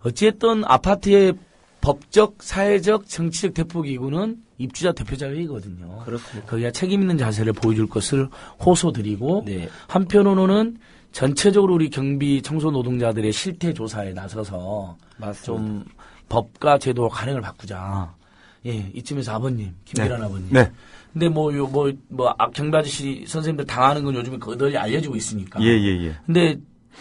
어찌됐든 아파트의 법적, 사회적, 정치적 대표기구는 입주자 대표자회의거든요. 그렇습니다. 거기가 책임 있는 자세를 보여줄 것을 호소드리고 한편으로는 전체적으로 우리 경비 청소 노동자들의 실태 조사에 나서서 좀 법과 제도 관행을 바꾸자. 이쯤에서 아버님, 김계란 아버님. 근데 경비 아저씨 선생님들 당하는 건 요즘에 널리 알려지고 있으니까. 근데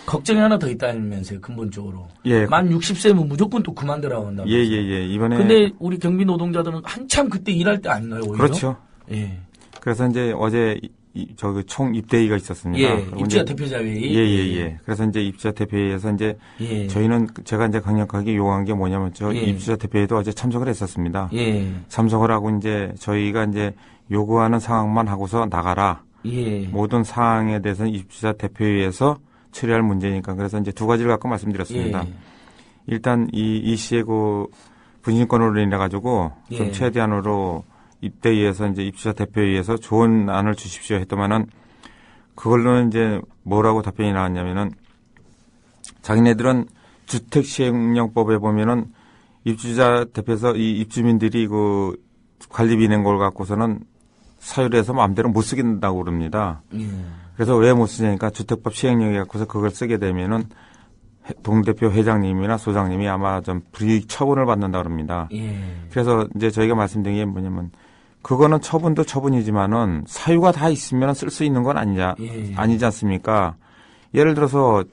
걱정이 하나 더 있다면서요, 근본적으로. 만 60세면 무조건 또 그만두라고 한다면서요. 이번에. 근데 우리 경비 노동자들은 한참 그때 일할 때 아닌가요, 오히려? 그렇죠. 그래서 이제 어제 총 입대회의가 있었습니다. 입주자 대표자회의. 그래서 이제 입주자 대표회의에서 이제 제가 이제 강력하게 요구한 게 뭐냐면 입주자 대표회의도 어제 참석을 했었습니다. 참석을 하고 이제 저희가 이제 요구하는 상황만 하고서 나가라. 모든 사항에 대해서는 입주자 대표회의에서 처리할 문제니까 그래서 이제 두 가지를 갖고 말씀드렸습니다. 일단 이 씨의 그 분신권으로 인해 가지고 좀 최대한으로 입대위에서 이제 입주자 대표회의에서 좋은 안을 주십시오 했더만은 그걸로는 이제 뭐라고 답변이 나왔냐면은 자기네들은 주택시행령법에 보면은 입주자 대표에서 이 입주민들이 그 관리비 낸 걸 갖고서는 사유에서 마음대로 못 쓰긴다고 그럽니다. 그래서 왜 못 쓰냐니까 주택법 시행령에 갖고서 그걸 쓰게 되면은 동대표 회장님이나 소장님이 아마 좀 불이익 처분을 받는다 그럽니다. 그래서 이제 저희가 말씀드린 게 뭐냐면 그거는 처분도 처분이지만은 사유가 다 있으면 쓸 수 있는 건 아니지 않습니까? 예를 들어서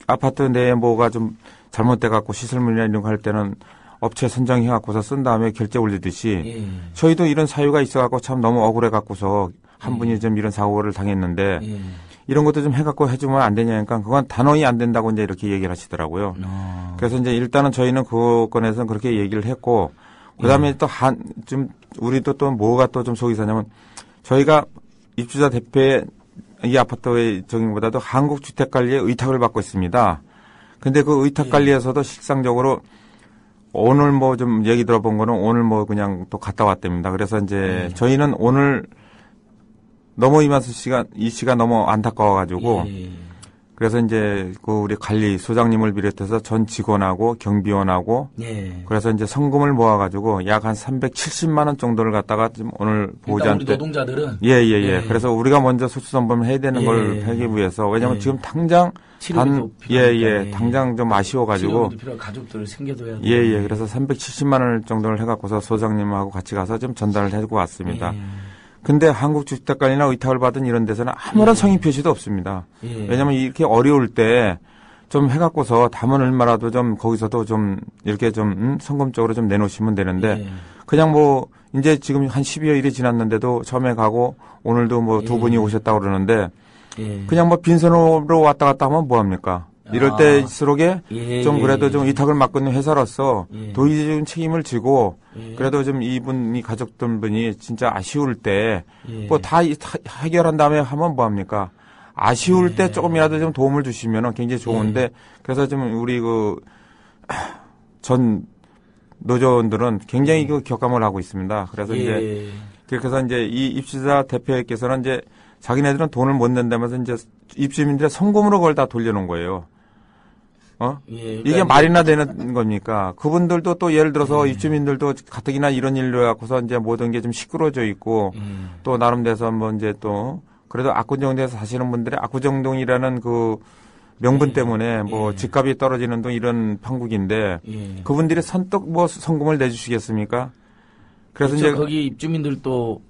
아파트 내에 뭐가 좀 잘못돼 갖고 시설물이나 이런 거 할 때는 업체 선정해 갖고서 쓴 다음에 결제 올리듯이 저희도 이런 사유가 있어 갖고 참 너무 억울해 갖고서 한 분이 좀 이런 사고를 당했는데 이런 것도 좀 해갖고 해주면 안 되냐니까 그건 단언이 안 된다고 이제 이렇게 얘기를 하시더라고요. 그래서 이제 일단은 저희는 그 건에서는 그렇게 얘기를 했고 그다음에 또 우리도 또 뭐가 또 좀 속이 사냐면 저희가 입주자 대표의 이 아파트의 적용보다도 한국주택관리의 의탁을 받고 있습니다. 근데 그 의탁관리에서도 실상적으로 오늘 뭐 좀 얘기 들어본 거는 오늘 뭐 그냥 또 갔다 왔답니다. 그래서 이제 저희는 오늘 너무 이만수 씨가 이 씨가 너무 안타까워가지고 그래서 이제 그 우리 관리 소장님을 비롯해서 전 직원하고 경비원하고 그래서 이제 성금을 모아가지고 약 한 370만 원 정도를 갖다가 지금 오늘 보호자한테 우리 노동자들은 예예예. 그래서 우리가 먼저 솔선수범을 해야 되는 걸 하기 위해서 왜냐하면 지금 당장 당장 좀 아쉬워가지고 가족들을 챙겨둬야 돼. 예예. 그래서 370만 원 정도를 해갖고서 소장님하고 같이 가서 좀 전달을 해주고 왔습니다. 근데 한국주택관리나 의탁을 받은 이런 데서는 아무런 성의 표시도 없습니다. 왜냐하면 이렇게 어려울 때 좀 해갖고서 담은 얼마라도 좀 거기서도 좀 이렇게 좀 성금적으로 좀 내놓으시면 되는데 그냥 뭐 이제 지금 한 12여일이 지났는데도 처음에 가고 오늘도 뭐 두 분이 오셨다고 그러는데 그냥 뭐 빈손으로 왔다 갔다 하면 뭐합니까? 이럴 때일수록에 좀 그래도 좀 위탁을 맡고 있는 회사로서 도의적인 책임을 지고 그래도 좀 이분이 가족분이 진짜 아쉬울 때 뭐 다 해결한 다음에 하면 뭐합니까? 아쉬울 때 조금이라도 좀 도움을 주시면 굉장히 좋은데 그래서 좀 우리 그 전 노조원들은 굉장히 그 격감을 하고 있습니다. 그래서 이제 그래서 이제 이 입주자 대표께서는 이제 자기네들은 돈을 못 낸다면서 이제 입주민들의 성금으로 그걸 다 돌려놓은 거예요. 이게 말이나 되는 겁니까? 그분들도 또 예를 들어서 입주민들도 가뜩이나 이런 일로 해갖고서 이제 모든 게 좀 시끄러져 있고 또 나름대로 뭐 이제 또 그래도 압구정동에서 사시는 분들의 압구정동이라는 그 명분 때문에 뭐 집값이 떨어지는 등 이런 판국인데 그분들이 선뜻 뭐 성금을 내주시겠습니까? 그래서 그렇죠. 이제 거기 입주민들도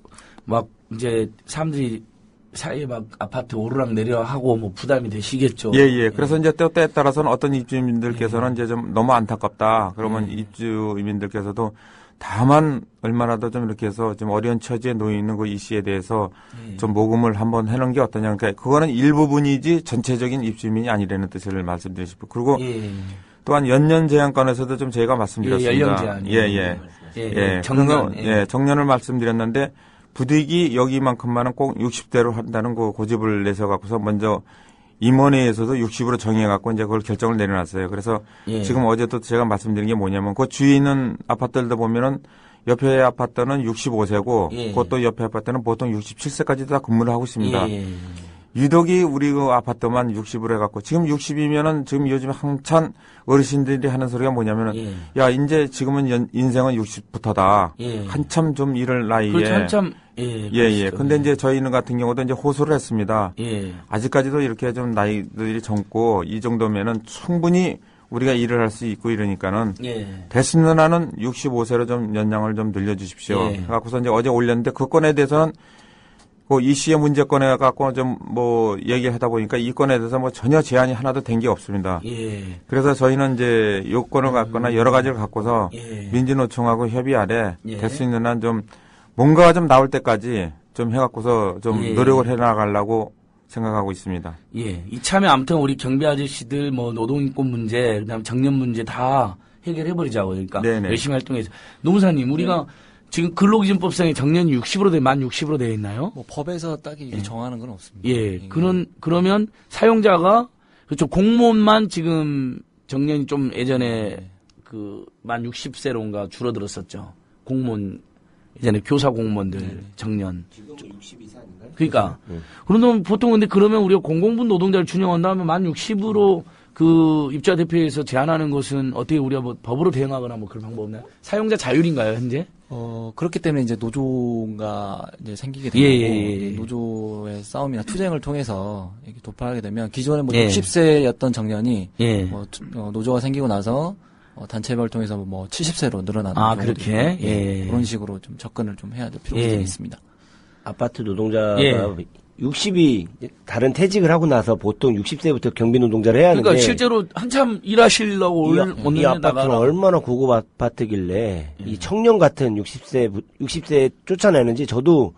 막 이제 사람들이 사이에 막 아파트 오르락 내리락 하고 뭐 부담이 되시겠죠. 예. 그래서 이제 때에 따라서는 어떤 입주민들께서는 이제 좀 너무 안타깝다. 그러면 입주민들께서도 다만 얼마라도 좀 이렇게 해서 좀 어려운 처지에 놓여 있는 그 이 씨에 대해서 좀 모금을 한번 해놓은 게 어떠냐. 그러니까 그거는 일부분이지 전체적인 입주민이 아니라는 뜻을 말씀드리고 싶고 그리고 또한 연년 제한권에서도 좀 저희가 말씀드렸습니다. 연령 제한. 정년. 정년을 말씀드렸는데 부득이 여기만큼만은 꼭 60대로 한다는 그 고집을 내서 갖고서 먼저 임원회에서도 60으로 정해갖고 이제 그걸 결정을 내려놨어요. 그래서 지금 어제도 제가 말씀드린 게 뭐냐면 그 주위에 있는 아파트들도 보면은 옆에 아파트는 65세고 그것도 옆에 아파트는 보통 67세까지 다 근무를 하고 있습니다. 유독이 우리 그 아파트만 60으로 해갖고 지금 60이면은 지금 요즘 한참 어르신들이 하는 소리가 뭐냐면은 야 이제 지금은 인생은 60부터다. 한참 좀 일을 나이에. 그렇죠. 한참 근데 이제 저희는 같은 경우도 이제 호소를 했습니다. 아직까지도 이렇게 좀 나이들이 젊고 이 정도면은 충분히 우리가 일을 할 수 있고 이러니까는 됐으면 하는 65세로 좀 연장을 좀 늘려주십시오. 그래갖고서 이제 어제 올렸는데 그 건에 대해서는 그 이 씨의 문제권에 갖고 좀 뭐 얘기하다 보니까 이 건에 대해서 뭐 전혀 제한이 하나도 된 게 없습니다. 그래서 저희는 이제 요건을 갖거나 여러 가지를 갖고서 민주노총하고 협의 아래 될 수 있는 한 좀 뭔가가 좀 나올 때까지 좀 해갖고서 좀 노력을 해나가려고 생각하고 있습니다. 이참에 아무튼 우리 경비 아저씨들 뭐 노동인권 문제, 그다음 정년 문제 다 해결해버리자고. 그러니까 열심히 활동해서. 노무사님, 우리가 지금 근로기준법상에 정년이 60으로 만 60으로 되어 있나요? 뭐 법에서 딱히 정하는 건 없습니다. 그러면 사용자가 그렇죠. 공무원만 지금 정년이 좀 예전에 그 만 60세로인가 줄어들었었죠. 공무원 예전에 교사 공무원들 정년. 지금 62세 아닌가요? 그러니까. 그러면 보통 근데 그러면 우리가 공공분 노동자를 준용한다면 만 60으로 그 입주자 대표에서 제한하는 것은 어떻게 우리가 뭐 법으로 대응하거나 뭐 그런 방법 없나요? 사용자 자율인가요, 현재? 그렇기 때문에 이제 노조가 이제 생기게 되고 노조의 싸움이나 투쟁을 통해서 이렇게 돌파하게 되면 기존에 뭐 60세였던 정년이 뭐 노조가 생기고 나서 단체별 통해서 뭐 70세로 늘어나는 그렇게 그런 식으로 좀 접근을 좀 해야 될 필요가 있습니다. 아파트 노동자가 60이 다른 퇴직을 하고 나서 보통 60세부터 경비 노동자를 해야 하는데 그러니까 실제로 한참 일하시려고 이 아파트는 얼마나 고급 아파트길래 이 청년 같은 60세 쫓아내는지 저도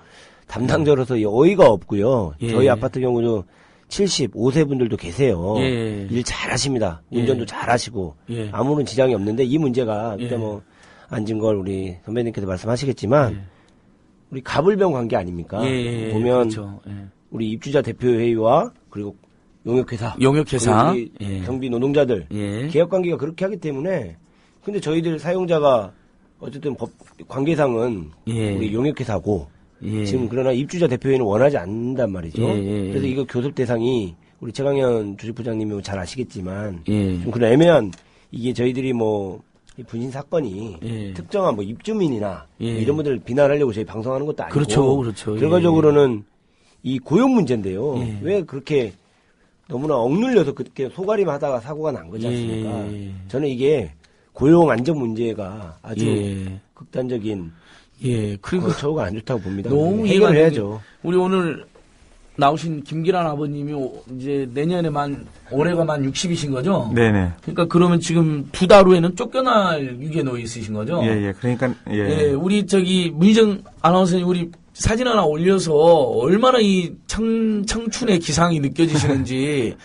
담당자로서 어이가 없고요. 저희 아파트 경우도 75세 분들도 계세요. 일 잘하십니다. 운전도 잘하시고 아무런 지장이 없는데 이 문제가 그때 뭐 안진걸 우리 선배님께서 말씀하시겠지만 우리 가불병 관계 아닙니까? 보면 그렇죠. 우리 입주자 대표회의와 그리고 용역회사 우리 경비 노동자들 계약 관계가 그렇게 하기 때문에 근데 저희들 사용자가 어쨌든 법 관계상은 우리 용역회사고 지금 그러나 입주자 대표회의는 원하지 않는단 말이죠. 그래서 이거 교섭 대상이 우리 최강현 주식부장님이 잘 아시겠지만 좀 그런 애매한 이게 저희들이 뭐 분신 사건이 특정한 뭐 입주민이나 뭐 이런 분들을 비난하려고 저희 방송하는 것도 아니고 그렇죠. 결과적으로는 이 고용 문제인데요. 왜 그렇게 너무나 억눌려서 그렇게 소가림 하다가 사고가 난 거지 않습니까? 저는 이게 고용 안전 문제가 아주 극단적인 그리고 처우가 안 좋다고 봅니다. 너무 해결을 해야죠. 우리 오늘 나오신 김기란 아버님이 이제 내년에 올해가 만 60이신 거죠? 네네. 그러니까 그러면 지금 2달 후에는 쫓겨날 위기에 놓여 있으신 거죠? 그러니까 우리 문희정 아나운서님 우리 사진 하나 올려서 얼마나 이 청춘의 기상이 느껴지시는지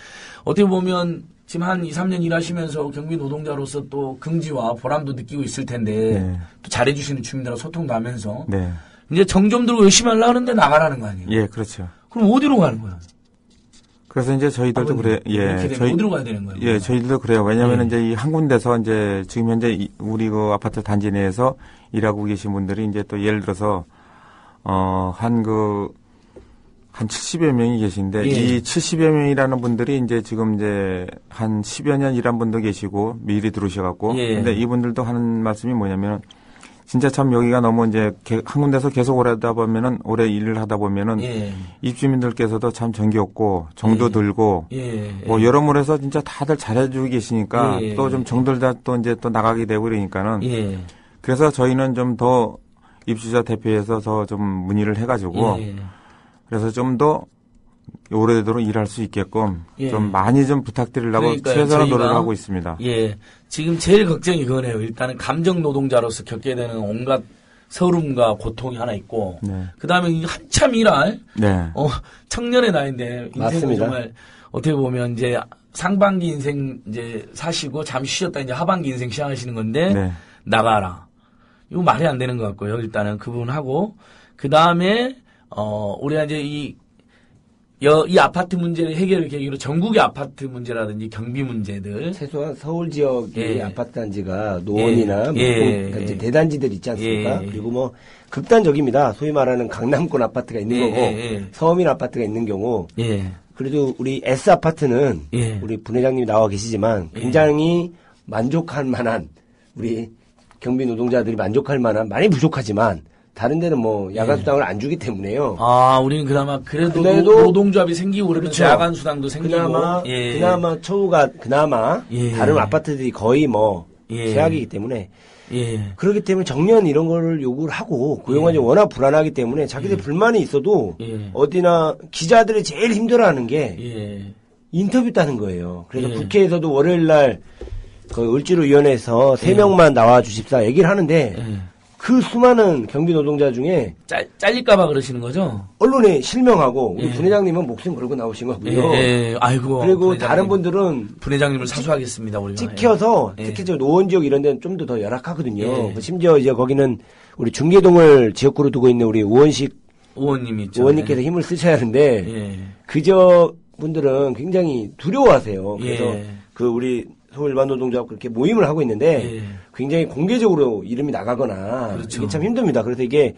어떻게 보면 지금 한 2, 3년 일하시면서 경비 노동자로서 또 긍지와 보람도 느끼고 있을 텐데 또 잘해주시는 주민들하고 소통도 하면서 이제 정 좀 들고 열심히 하려고 하는데 나가라는 거 아니에요? 그렇죠. 그럼 어디로 가는 거야? 그래서 이제 저희들도 그래, 어디로 가야 되는 거예요? 저희들도 그래요. 왜냐하면 이제 이 한 군데서 이제 지금 현재 우리 그 아파트 단지 내에서 일하고 계신 분들이 이제 또 예를 들어서 한 70여 명이 계신데 이 70여 명이라는 분들이 이제 지금 이제 한 10여 년 일한 분도 계시고 미리 들어오셔갖고 근데 이분들도 하는 말씀이 뭐냐면 진짜 참 여기가 너무 이제 한 군데서 계속 오래 일을 하다 보면은 입주민들께서도 참 정겹고 정도 들고 뭐 여러모로 해서 진짜 다들 잘해주고 계시니까 또 좀 정들다 또 이제 또 나가게 되고 그러니까는 그래서 저희는 좀 더 입주자 대표에서 더 좀 문의를 해가지고 그래서 좀 더 오래도록 일할 수 있게끔 좀 많이 좀 부탁드리려고 최선을 노력하고 있습니다. 지금 제일 걱정이 그거네요. 일단은 감정 노동자로서 겪게 되는 온갖 서름과 고통이 하나 있고, 그 다음에 한참 일할 청년의 나이인데 인생을 정말 어떻게 보면 이제 상반기 인생 이제 사시고 잠시 쉬었다 이제 하반기 인생 시작하시는 건데 나가라. 이거 말이 안 되는 것 같고요. 일단은 그 부분하고 그 다음에 우리가 이제 이 아파트 문제를 해결을 계기로 전국의 아파트 문제라든지 경비 문제들. 최소한 서울 지역의 아파트 단지가 노원이나 이제 대단지들 있지 않습니까? 그리고 뭐 극단적입니다. 소위 말하는 강남권 아파트가 있는 거고 서민 아파트가 있는 경우. 그래도 우리 S 아파트는 우리 분회장님이 나와 계시지만 굉장히 만족할 만한 우리 경비 노동자들이 만족할 만한 많이 부족하지만 다른 데는 뭐 야간 수당을 안 주기 때문에요. 우리는 그나마 그래도 노동조합이 생기고 그러면 야간 수당도 생기고 그나마 처우가 다른 아파트들이 거의 뭐 최악이기 때문에 그렇기 때문에 정년 이런 거를 요구를 하고 고용안이 워낙 불안하기 때문에 자기들 불만이 있어도 어디나 기자들이 제일 힘들어하는 게 인터뷰 따는 거예요. 그래서 국회에서도 월요일 날 그 을지로위원회에서 3명만 나와 주십사 얘기를 하는데 그 수많은 경비 노동자 중에 잘릴까봐 그러시는 거죠? 언론에 실명하고 우리 분회장님은 목숨 걸고 나오신 거고요. 아이고. 그리고 다른 분들은 분회장님을 사수하겠습니다. 우리가. 찍혀서 특히 저 노원 지역 이런 데는 좀 더 열악하거든요. 심지어 이제 거기는 우리 중계동을 지역구로 두고 있는 우리 우원식 의원님이 있죠. 의원님께서 힘을 쓰셔야 하는데 그저 분들은 굉장히 두려워하세요. 그래서 그 우리 서울 일반 노동조합 그렇게 모임을 하고 있는데 굉장히 공개적으로 이름이 나가거나 이게 참 힘듭니다. 그래서 이게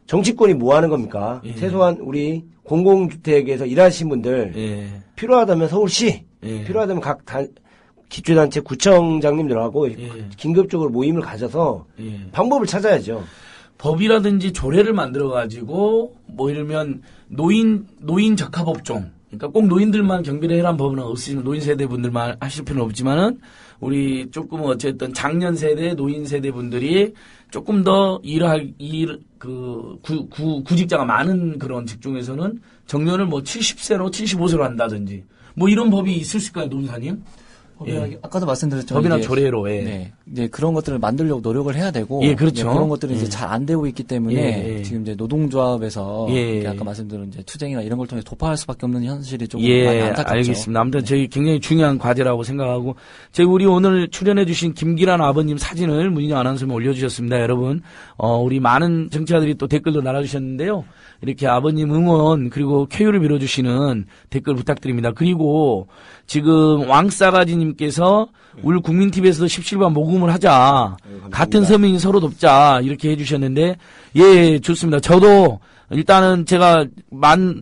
정치권이 뭐 하는 겁니까? 최소한 우리 공공주택에서 일하신 분들 필요하다면 서울시 필요하다면 각 기초단체 구청장님들하고 긴급적으로 모임을 가져서 방법을 찾아야죠. 법이라든지 조례를 만들어가지고 뭐 예를 들면 노인 적합업종 그러니까 꼭 노인들만 경비를 해라는 법은 없으시면 노인 세대 분들만 하실 필요는 없지만은 우리 조금 어쨌든 장년 세대, 노인 세대 분들이 조금 더 구직자가 많은 그런 직종에서는 정년을 뭐 70세로 75세로 한다든지 뭐 이런 법이 있을 수 있을까요, 노무사님? 법인하기, 아까도 말씀드렸죠. 법이나 조례로, 예. 네. 이제 그런 것들을 만들려고 노력을 해야 되고. 예, 그렇죠. 예, 그런 것들이 예. 이제 잘 안 되고 있기 때문에. 예. 지금 이제 노동조합에서. 예. 아까 말씀드린 이제 투쟁이나 이런 걸 통해 도파할 수밖에 없는 현실이 조금 예, 많이 안타깝죠. 알겠습니다. 아무튼 저희 굉장히 중요한 과제라고 생각하고, 저희 우리 오늘 출연해주신 김기란 아버님 사진을 문희정 아나운서님 올려주셨습니다. 여러분, 우리 많은 정치자들이 또 댓글도 달아주셨는데요. 이렇게 아버님 응원, 그리고 쾌유를 빌어주시는 댓글 부탁드립니다. 그리고 지금 왕싸가지님께서 우리 국민TV에서도 17번 모금을 하자. 같은 서민이 서로 돕자. 이렇게 해주셨는데, 예, 좋습니다. 저도 일단은 제가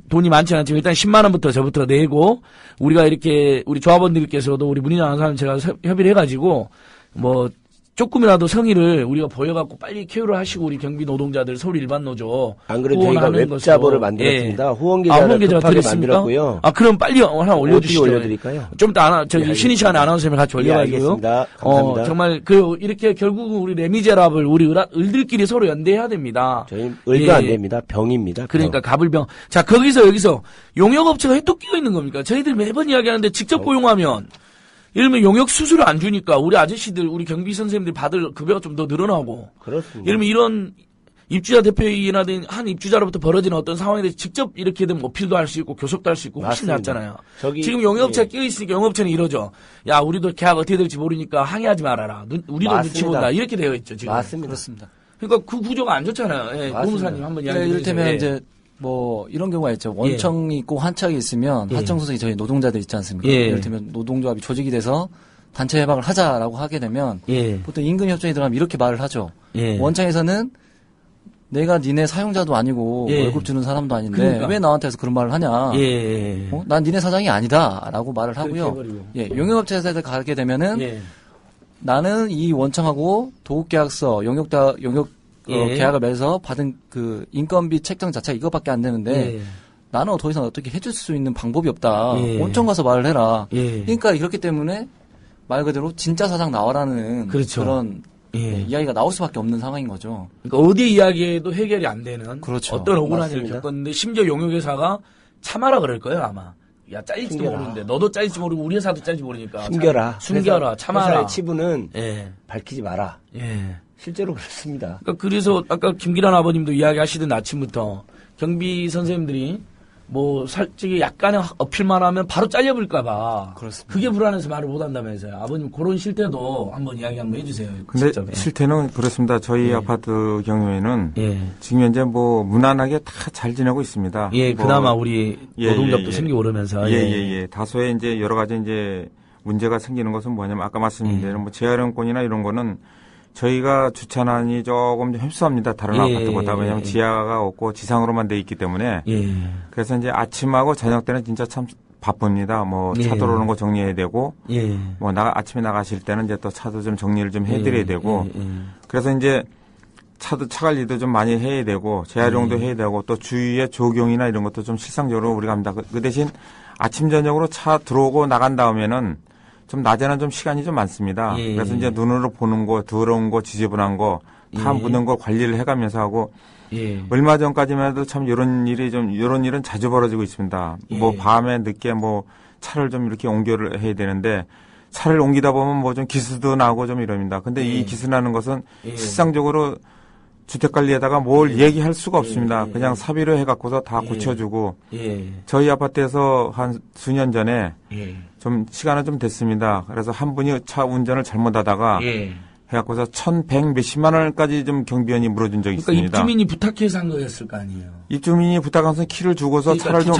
돈이 많지 않지만 일단 10만원부터 저부터 내고, 우리가 이렇게, 우리 조합원들께서도 우리 문희정 아나운서님 제가 협의를 해가지고, 조금이라도 성의를 우리가 보여갖고 빨리 쾌유를 하시고 우리 경비 노동자들 서울 일반 노조 안 그래도 저희가 웹자보를 만들었습니다. 예. 후원 계좌를 급하게 만들었고요. 그럼 빨리 하나 올려주시죠. 어떻게 올려드릴까요? 좀 이따 쉬는 시간에 아나운서님 같이 올려가지고요. 알겠습니다. 감사합니다. 정말 이렇게 결국은 우리 레미제라블 우리 을들끼리 서로 연대해야 됩니다. 저희 을도 안 됩니다. 병입니다. 그러니까 가불병. 자 여기서 용역업체가 또 끼어 있는 겁니까? 저희들 매번 이야기하는데 직접 고용하면. 예를 들면 용역 수수료 안 주니까 우리 아저씨들, 우리 경비 선생님들 받을 급여가 좀 더 늘어나고. 그렇습니다. 예를 들면 이런 입주자 대표이나 된 한 입주자로부터 벌어지는 어떤 상황에 대해서 직접 이렇게 되면 어필도 할 수 있고 교섭도 할 수 있고 훨씬 낫잖아요. 지금 용역업체가 끼어있으니까 용역업체는 이러죠. 야, 우리도 계약 어떻게 될지 모르니까 항의하지 말아라. 우리도 눈치 본다. 이렇게 되어 있죠, 지금. 맞습니다. 그렇습니다. 그러니까 그 구조가 안 좋잖아요. 예, 노무사님 한번 이야기해 주세요. 이를테면 이제 이런 경우가 있죠. 원청이 있고 한청이 있으면 하청 소속이 저희 노동자들 있지 않습니까? 예를 들면 노동조합이 조직이 돼서 단체 해방을 하자라고 하게 되면 보통 임금 협정에 들어가면 이렇게 말을 하죠. 원청에서는 내가 니네 사용자도 아니고 월급 주는 사람도 아닌데 그러니까. 왜 나한테서 그런 말을 하냐? 난 니네 사장이 아니다라고 말을 하고요. 용역업체에서 가게 되면은 나는 이 원청하고 도급계약서, 계약을 맺어서 받은 그 인건비 책정 자체가 이것밖에 안 되는데 나는 더 이상 어떻게 해줄 수 있는 방법이 없다. 원청 가서 말을 해라. 그러니까 그렇기 때문에 말 그대로 진짜 사장 나와라는 그런 이야기가 나올 수밖에 없는 상황인 거죠. 그러니까 어디 이야기에도 해결이 안 되는 그렇죠. 어떤 억울한 일을 겪었는데 심지어 용역회사가 참아라 그럴 거예요 아마. 야, 잘릴지도 모르는데 너도 잘릴지 모르고 우리 회사도 잘릴지 모르니까 숨겨라 참아라. 회사의 치부는 밝히지 마라. 실제로 그렇습니다. 그래서 아까 김기란 아버님도 이야기하시던 아침부터 경비 선생님들이 솔직히 약간의 어필만 하면 바로 잘려버릴까봐. 그렇습니다. 그게 불안해서 말을 못 한다면서요. 아버님 그런 실태도 한번 이야기 한번 해주세요. 근데 직접. 실태는 그렇습니다. 저희 아파트 경우에는 지금 현재 무난하게 다 잘 지내고 있습니다. 그나마 우리 노동자도 생기고 오르면서. 다소의 이제 여러 가지 이제 문제가 생기는 것은 뭐냐면 아까 말씀드린 대로 재활용권이나 이런 거는 저희가 주차난이 조금 협소합니다. 다른 아파트보다. 왜냐하면 지하가 없고 지상으로만 돼 있기 때문에. 그래서 이제 아침하고 저녁 때는 진짜 참 바쁩니다. 차 들어오는 거 정리해야 되고. 아침에 나가실 때는 이제 또 차도 좀 정리를 좀 해드려야 되고. 그래서 이제 차 관리도 좀 많이 해야 되고, 재활용도 해야 되고, 또 주위의 조경이나 이런 것도 좀 실상적으로 우리가 합니다. 그 대신 아침, 저녁으로 차 들어오고 나간 다음에는 좀 낮에는 좀 시간이 좀 많습니다. 그래서 이제 눈으로 보는 거, 더러운 거, 지저분한 거, 다 묻는 거 관리를 해가면서 하고, 얼마 전까지만 해도 참 이런 일은 자주 벌어지고 있습니다. 밤에 늦게 차를 좀 이렇게 옮겨를 해야 되는데, 차를 옮기다 보면 좀 기스도 나고 좀 이럽니다. 근데 이 기스 나는 것은 실상적으로 주택관리에다가 뭘 얘기할 수가 없습니다. 그냥 사비로 해갖고서 다 고쳐주고, 저희 아파트에서 한 수년 전에 좀 시간은 좀 됐습니다. 그래서 한 분이 차 운전을 잘못하다가 해갖고서 1,100 몇십만 원까지 좀 경비원이 물어준 적이 있습니다. 입주민이 부탁해서 한 거였을 거 아니에요. 입주민이 부탁해서 키를 주고서 차를 좀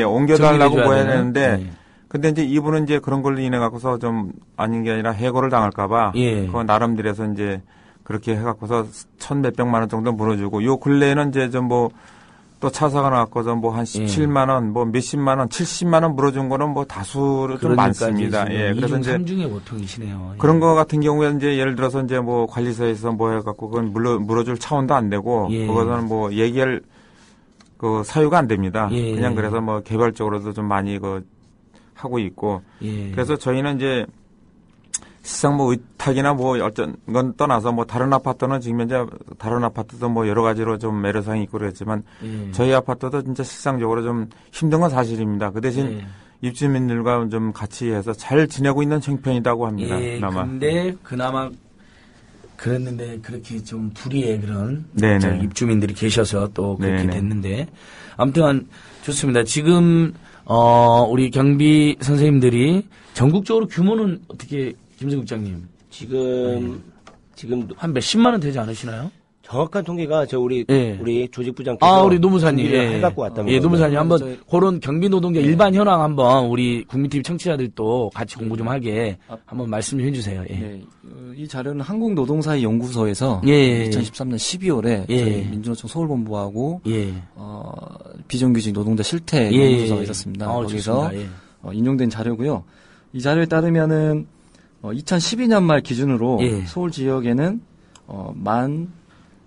옮겨달라고 뭐 해야 되는데, 근데 이제 이분은 이제 그런 걸로 인해 갖고서 좀 아닌 게 아니라 해고를 당할까봐 그거 나름대로서 이제 그렇게 해갖고서 1,몇백만 원 정도 물어주고, 요 근래에는 이제 또 차사가 나왔고서 한 17만 원, 몇십만 원, 70만 원 물어준 거는 다수로 좀 많습니다. 그래서 이제 3중에 보통이시네요. 그런 거 같은 경우에 이제 예를 들어서 이제 관리소에서 해갖고 그건 물어줄 차원도 안 되고, 그것은 얘기할 사유가 안 됩니다. 그냥 그래서 개발적으로도 좀 많이 하고 있고, 그래서 저희는 이제 실상 의탁이나 어떤 건 떠나서 다른 아파트는 지금 현재 다른 아파트도 여러 가지로 좀 매료사항이 있고 그랬지만 저희 아파트도 진짜 실상적으로 좀 힘든 건 사실입니다. 그 대신 입주민들과 좀 같이 해서 잘 지내고 있는 형편이라고 합니다. 예, 그나마. 근데 그나마 그랬는데 그렇게 좀 불의의 그런 네네. 입주민들이 계셔서 또 그렇게 네네. 됐는데 아무튼 좋습니다. 지금 우리 경비 선생님들이 전국적으로 규모는 어떻게 김승 국장님? 지금 한 몇십만 원 되지 않으시나요? 정확한 통계가 우리 조직부장께서 우리 노무사님 해갖고 왔답니다. 예, 노무사님 한번 그런 경비 노동자 일반 현황 한번 우리 국민TV 청취자들도 같이 공부 좀 하게 한번 말씀 좀 해주세요. 예. 네, 이 자료는 한국노동사회연구소에서 예. 2013년 12월에 예. 저희 민주노총 서울본부하고 예. 비정규직 노동자 실태 예. 연구소가 있었습니다. 거기서 좋습니다. 예. 인용된 자료고요. 이 자료에 따르면은 2012년 말 기준으로 예. 서울 지역에는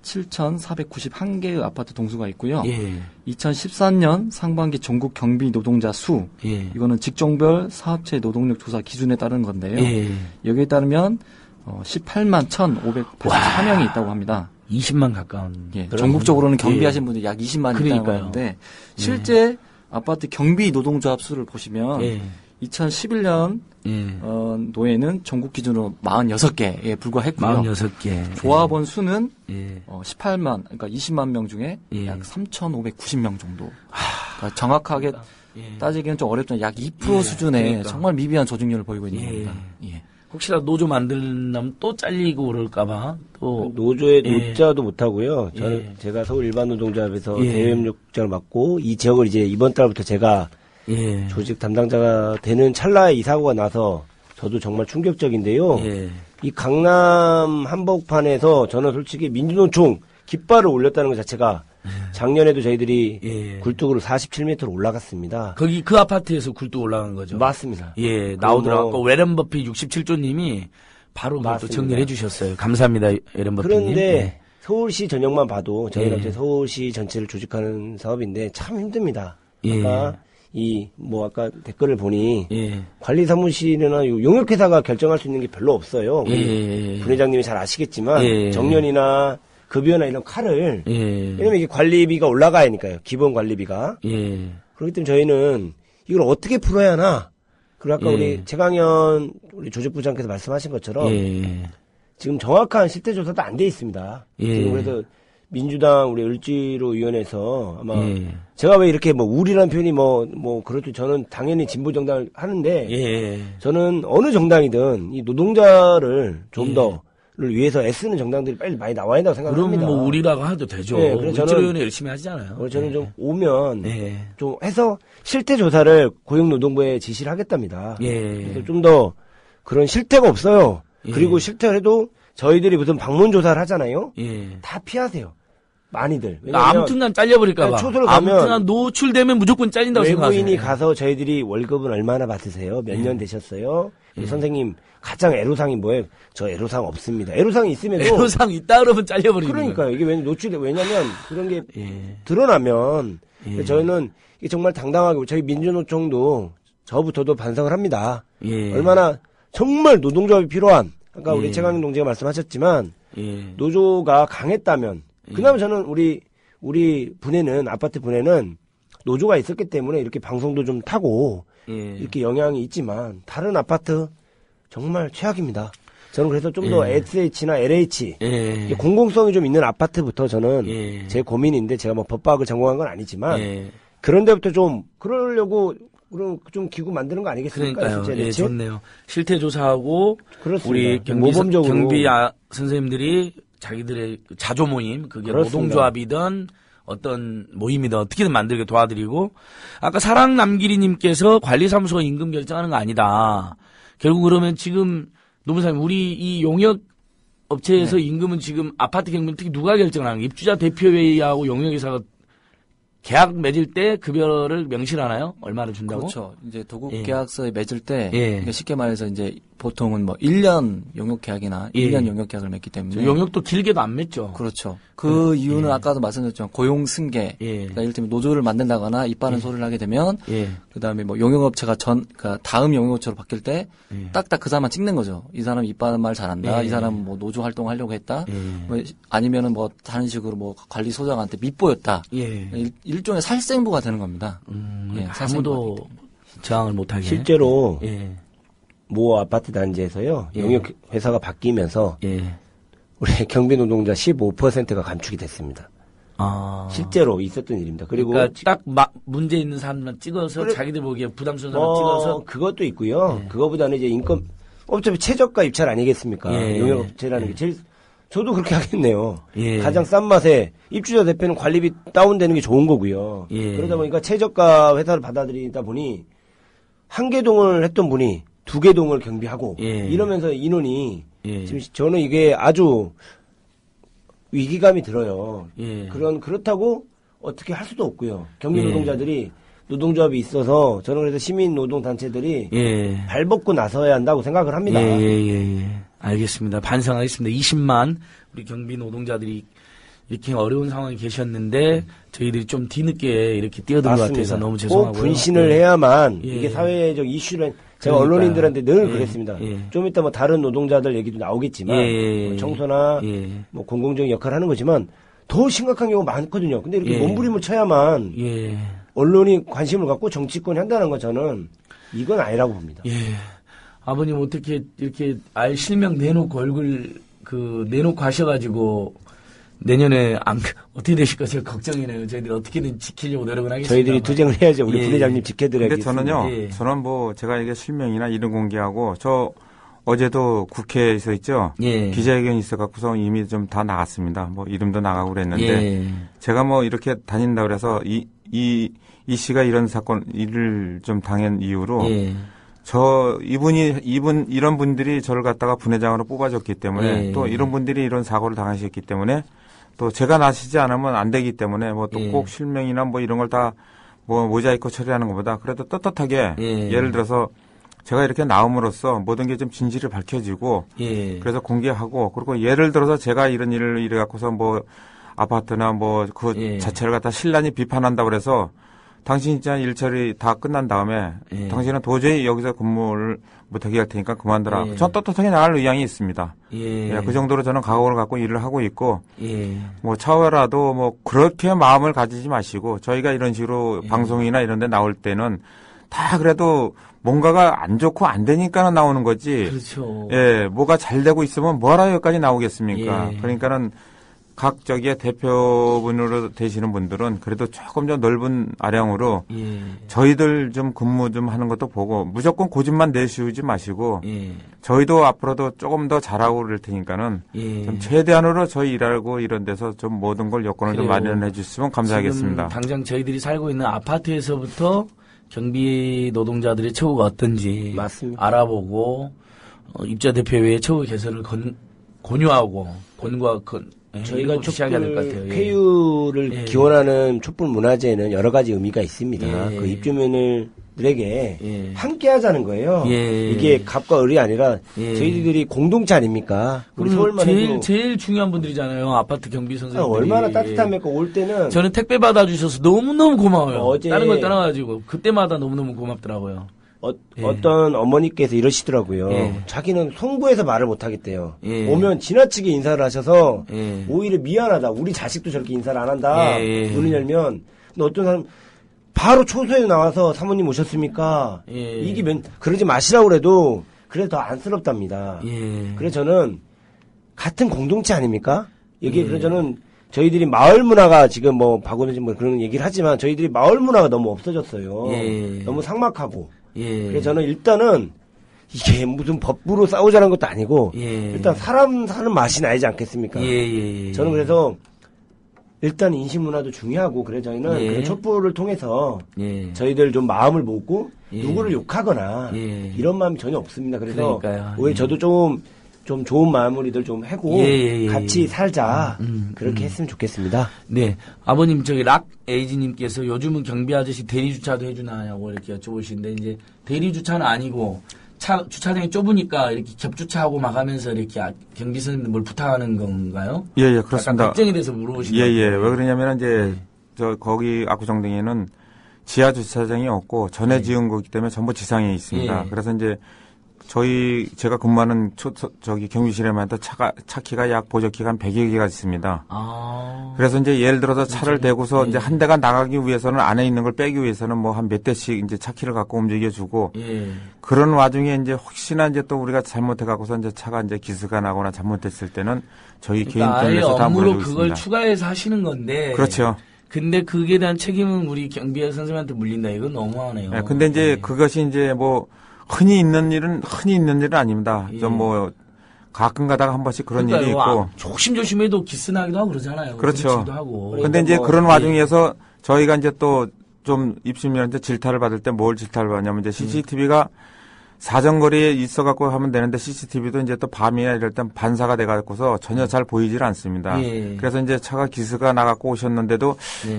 17,491개의 아파트 동수가 있고요. 예. 2014년 상반기 전국 경비 노동자 수, 이거는 직종별 사업체 노동력 조사 기준에 따른 건데요. 여기에 따르면 18만 1,584명이 있다고 합니다. 20만 가까운. 전국적으로는 경비하신 분들이 약 20만이 있다고 하는데 실제 아파트 경비 노동조합 수를 보시면 2011년 노에는 전국 기준으로 46개에 불과했고요. 46개. 조합원 수는 18만, 그러니까 20만 명 중에 약 3,590명 정도. 그러니까 정확하게 따지기는 좀 어렵지만 약 2% 수준의 그러니까. 정말 미비한 조직률을 보이고 있는 겁니다. 혹시라도 노조 만들려면 또 잘리고 그럴까봐 또 노조의 노자도 못하고요. 저는 제가 서울 일반노동조합에서 대외협력장을 맡고 이 지역을 이제 이번 달부터 제가 조직 담당자가 되는 찰나에 이 사고가 나서 저도 정말 충격적인데요. 이 강남 한복판에서 저는 솔직히 민주노총 깃발을 올렸다는 것 자체가 작년에도 저희들이 굴뚝으로 47m로 올라갔습니다. 거기 그 아파트에서 굴뚝 올라간 거죠? 맞습니다. 예, 나오더라고. 웨런 버핏 67조님이 바로 그것도 정리해 주셨어요. 감사합니다, 웨런 버핏님. 그런데 서울시 전역만 봐도 저희가 이제 서울시 전체를 조직하는 사업인데 참 힘듭니다. 아까 아까 댓글을 보니 관리 사무실이나 용역회사가 결정할 수 있는 게 별로 없어요. 우리 부회장님이 잘 아시겠지만 정년이나 급여나 이런 칼을 왜냐면 이게 관리비가 올라가야 하니까요. 기본 관리비가. 그렇기 때문에 저희는 이걸 어떻게 풀어야 하나. 그리고 아까 우리 최강현 우리 조직부장께서 말씀하신 것처럼 지금 정확한 실태 조사도 안 돼 있습니다. 지금 그래서 민주당 우리 을지로 위원회에서 아마 제가 왜 이렇게 우리라는 표현이 그렇죠. 저는 당연히 진보 정당을 하는데 저는 어느 정당이든 이 노동자를 좀 더 를 위해서 애쓰는 정당들이 빨리 많이 나와야 한다고 생각합니다. 그럼 우리라고 해도 되죠. 그래서 을지로 위원회 열심히 하잖아요. 저는 좀 오면 좀 해서 실태 조사를 고용노동부에 지시를 하겠답니다. 그래서 좀 더 그런 실태가 없어요. 그리고 실태를 해도 저희들이 무슨 방문 조사를 하잖아요. 다 피하세요. 많이들. 아무튼간 잘려버릴까봐. 초소를 가면 아무튼간 노출되면 무조건 잘린다고 생각하세요. 외부인이 가서 저희들이 월급은 얼마나 받으세요? 몇 년 되셨어요? 선생님 가장 애로사항이 뭐예요? 저 애로사항 없습니다. 애로사항이 있음에도 애로사항 있다 그러면 잘려버리는 거예요. 그러니까요. 이게 왜냐면 그런 게 드러나면 저희는 이게 정말 당당하게 저희 민주노총도 저부터도 반성을 합니다. 얼마나 정말 노동조합이 필요한 아까 우리 최강현 동지가 말씀하셨지만 노조가 강했다면 그나마 저는 우리 분해는 아파트 분해는 노조가 있었기 때문에 이렇게 방송도 좀 타고 이렇게 영향이 있지만 다른 아파트 정말 최악입니다. 저는 그래서 좀 더 SH나 LH 공공성이 좀 있는 아파트부터 저는 제 고민인데 제가 법학을 전공한 건 아니지만 그런 데부터 좀 그러려고 좀 기구 만드는 거 아니겠습니까? 그러니까요. 좋네요. 실태 조사하고 그렇습니다. 우리 모범적으로 경비 선생님들이 자기들의 자조 모임, 그게 그렇습니다. 노동조합이든 어떤 모임이든 어떻게든 만들게 도와드리고 아까 사랑 남기리님께서 관리사무소가 임금 결정하는 거 아니다. 결국 그러면 지금 노무사님 우리 이 용역 업체에서 임금은 지금 아파트 경비는 특히 누가 결정하는 거예요? 입주자 대표회의하고 용역회사가 계약 맺을 때 급여를 명시하나요? 얼마를 준다고? 그렇죠. 이제 도급 계약서에 맺을 때 그러니까 쉽게 말해서 이제 보통은 1년 용역 계약이나 1년 용역 계약을 맺기 때문에 용역도 길게도 안 맺죠. 그렇죠. 그 이유는 아까도 말씀드렸지만 고용 승계. 그러니까 이를테면 노조를 만든다거나 이빠른 소리를 하게 되면 그다음에 용역업체가 그러니까 다음 용역업체로 바뀔 때 딱딱 그 사람만 찍는 거죠. 이 사람 이빠른 말 잘한다. 이 사람 노조 활동하려고 했다. 아니면은 다른 식으로 관리소장한테 밑보였다. 일종의 살생부가 되는 겁니다. 아무도 저항을 못하게. 실제로 예. 모 아파트 단지에서요. 예. 용역 회사가 바뀌면서 예. 우리 경비 노동자 15%가 감축이 됐습니다. 아. 실제로 있었던 일입니다. 그리고 그러니까 딱 문제 있는 사람만 찍어서 자기들 보기에 부담스러운 사람 찍어서 그것도 있고요. 예. 그거보다는 이제 인건 어차피 최저가 입찰 아니겠습니까? 예. 용역업체라는 게 제일 저도 그렇게 하겠네요. 예. 가장 싼 맛에 입주자 대표는 관리비 다운되는 게 좋은 거고요. 예. 그러다 보니까 최저가 회사를 받아들이다 보니 한 개 동을 했던 분이 두 개 동을 경비하고 예. 이러면서 인원이 예. 지금 저는 이게 아주 위기감이 들어요. 예. 그렇다고 어떻게 할 수도 없고요. 경비 예. 노동자들이 노동조합이 있어서 저는 그래서 시민 노동 단체들이 예. 발벗고 나서야 한다고 생각을 합니다. 예. 알겠습니다. 반성하겠습니다. 20만 우리 경비 노동자들이 이렇게 어려운 상황에 계셨는데 저희들이 좀 뒤늦게 이렇게 뛰어든 것 같아서 너무 죄송하고요. 꼭 분신을 해야만 예. 이게 사회적 이슈를 제가 그러니까요. 언론인들한테 늘 예. 그랬습니다. 예. 좀 이따 뭐 다른 노동자들 얘기도 나오겠지만 뭐 청소나 뭐 공공적인 역할을 하는 거지만 더 심각한 경우가 많거든요. 근데 이렇게 몸부림을 쳐야만 언론이 관심을 갖고 정치권이 한다는 거 저는 이건 아니라고 봅니다. 예. 아버님 어떻게 이렇게 아예 실명 내놓고 얼굴 내놓고 하셔가지고 내년에 어떻게 되실까 제가 걱정이네요. 저희들이 어떻게든 지키려고 노력을 하겠습니다. 저희들이 투쟁을 해야죠. 우리 부회장님 지켜드려야겠습니다. 근데 저는요. 저는 뭐 제가 이게 실명이나 이름 공개하고 어제도 국회에서 있죠. 기자회견이 있어갖고서 이미 좀 다 나갔습니다. 뭐 이름도 나가고 그랬는데 제가 뭐 이렇게 다닌다 그래서 이 씨가 이런 일을 좀 당한 이유로 이런 분들이 저를 갖다가 부회장으로 뽑아줬기 때문에 또 이런 분들이 이런 사고를 당하셨기 때문에 또 제가 나서지 않으면 안 되기 때문에 뭐 또 꼭 실명이나 뭐 이런 걸 다 뭐 모자이크 처리하는 것보다 그래도 떳떳하게 예를 들어서 제가 이렇게 나옴으로써 모든 게 좀 진실이 밝혀지고 그래서 공개하고 그리고 예를 들어서 제가 이런 일을 이래 갖고서 뭐 아파트나 뭐 그 자체를 갖다 신란히 비판한다고 그래서 당신 진짜 일처리 다 끝난 다음에 당신은 도저히 여기서 근무를 못하게 할 테니까 그만둬라. 전 떳떳하게 나갈 의향이 있습니다. 그 정도로 저는 각오를 갖고 일을 하고 있고 뭐 차후라도 뭐 그렇게 마음을 가지지 마시고 저희가 이런 식으로 방송이나 이런 데 나올 때는 다 그래도 뭔가가 안 좋고 안 되니까는 나오는 거지. 그렇죠. 뭐가 잘 되고 있으면 뭐하러 여기까지 나오겠습니까? 그러니까는 각 대표분으로 되시는 분들은 그래도 조금 더 넓은 아량으로 저희들 좀 근무 좀 하는 것도 보고 무조건 고집만 내세우지 마시고 저희도 앞으로도 조금 더 잘하고 그럴 테니까는 좀 최대한으로 저희 일하고 이런 데서 좀 모든 걸 여건을 좀 마련해 주시면 감사하겠습니다. 지금 당장 저희들이 살고 있는 아파트에서부터 경비 노동자들의 처우가 어떤지 맞습니다. 알아보고 입자 대표 외에 처우 개선을 권유하고 저희가 시작해야 될 것 같아요. 폐유를 기원하는 촛불 문화제에는 여러 가지 의미가 있습니다. 그 입주민들에게 함께 하자는 거예요. 이게 갑과 을이 아니라 저희들이 공동체 아닙니까? 우리 서울만 해도 제일 중요한 분들이잖아요. 아파트 경비 선생님들이. 얼마나 따뜻합니까? 올 때는 저는 택배 받아주셔서 너무너무 고마워요. 어제 다른 걸 떠나가지고 그때마다 너무너무 고맙더라고요. 어떤 어머니께서 이러시더라고요. 자기는 송구해서 말을 못하겠대요. 오면 지나치게 인사를 하셔서 오히려 미안하다. 우리 자식도 저렇게 인사를 안 한다. 문을 열면. 근데 어떤 사람 바로 초소에 나와서 사모님 오셨습니까? 이게 그러지 마시라고 그래도 그래도 더 안쓰럽답니다. 그래서 저는 같은 공동체 아닙니까? 여기 그래서 저는 저희들이 마을 문화가 지금 뭐 박원순 뭐 그런 얘기를 하지만 저희들이 마을 문화가 너무 없어졌어요. 너무 삭막하고. 그래서 저는 일단은 이게 무슨 법부로 싸우자는 것도 아니고 일단 사람 사는 맛이 나지 않겠습니까? 저는 그래서 일단 인식 문화도 중요하고 그래서 저희는 그런 촛불을 통해서 저희들 좀 마음을 먹고 누구를 욕하거나 이런 마음이 전혀 없습니다. 그래서 오히려 저도 좀 좋은 마무리들 좀 하고 같이 살자 그렇게 했으면 좋겠습니다. 네, 아버님 저기 락 에이지님께서 요즘은 경비 아저씨 대리 주차도 해주나냐고 이렇게 여쭤보시는데 이제 대리 주차는 아니고 주차장이 좁으니까 이렇게 겹주차하고 막 하면서 이렇게 경비 선생님들 뭘 부탁하는 건가요? 그렇습니다. 약간 걱정이 돼서 물어보시는 거예요. 왜 그러냐면 이제 거기 압구정동에는 지하 주차장이 없고 전에 지은 거기 때문에 전부 지상에 있습니다. 그래서 이제 제가 근무하는 경비실에만 해도 차 키가 약 보조키가 한 100여 개가 있습니다. 그래서 이제 예를 들어서 차를 대고서 이제 한 대가 나가기 위해서는 안에 있는 걸 빼기 위해서는 뭐 한 몇 대씩 이제 차 키를 갖고 움직여주고 그런 와중에 이제 혹시나 이제 또 우리가 잘못해갖고서 이제 차가 이제 기스가 나거나 잘못됐을 때는 저희 그러니까 개인편에서 다 업무로 물어주고 그걸 있습니다. 추가해서 하시는 건데. 그렇죠. 근데 그게 대한 책임은 우리 경비 선생님한테 물린다. 이건 너무하네요. 네, 근데 이제 그것이 이제 뭐 흔히 있는 일은 아닙니다. 좀 뭐 가끔 가다가 한 번씩 그런 일이 있고. 조심조심해도 기스나기도 하고 그러잖아요. 그렇죠. 하고. 근데 이제 그런 와중에서 저희가 이제 또 좀 입심이한테 질타를 받을 때 뭘 질타를 받냐면 이제 CCTV가 사정거리에 있어갖고 하면 되는데 CCTV도 이제 또 밤이나 이럴 땐 반사가 돼갖고서 전혀 잘 보이질 않습니다. 그래서 이제 차가 기스가 나갖고 오셨는데도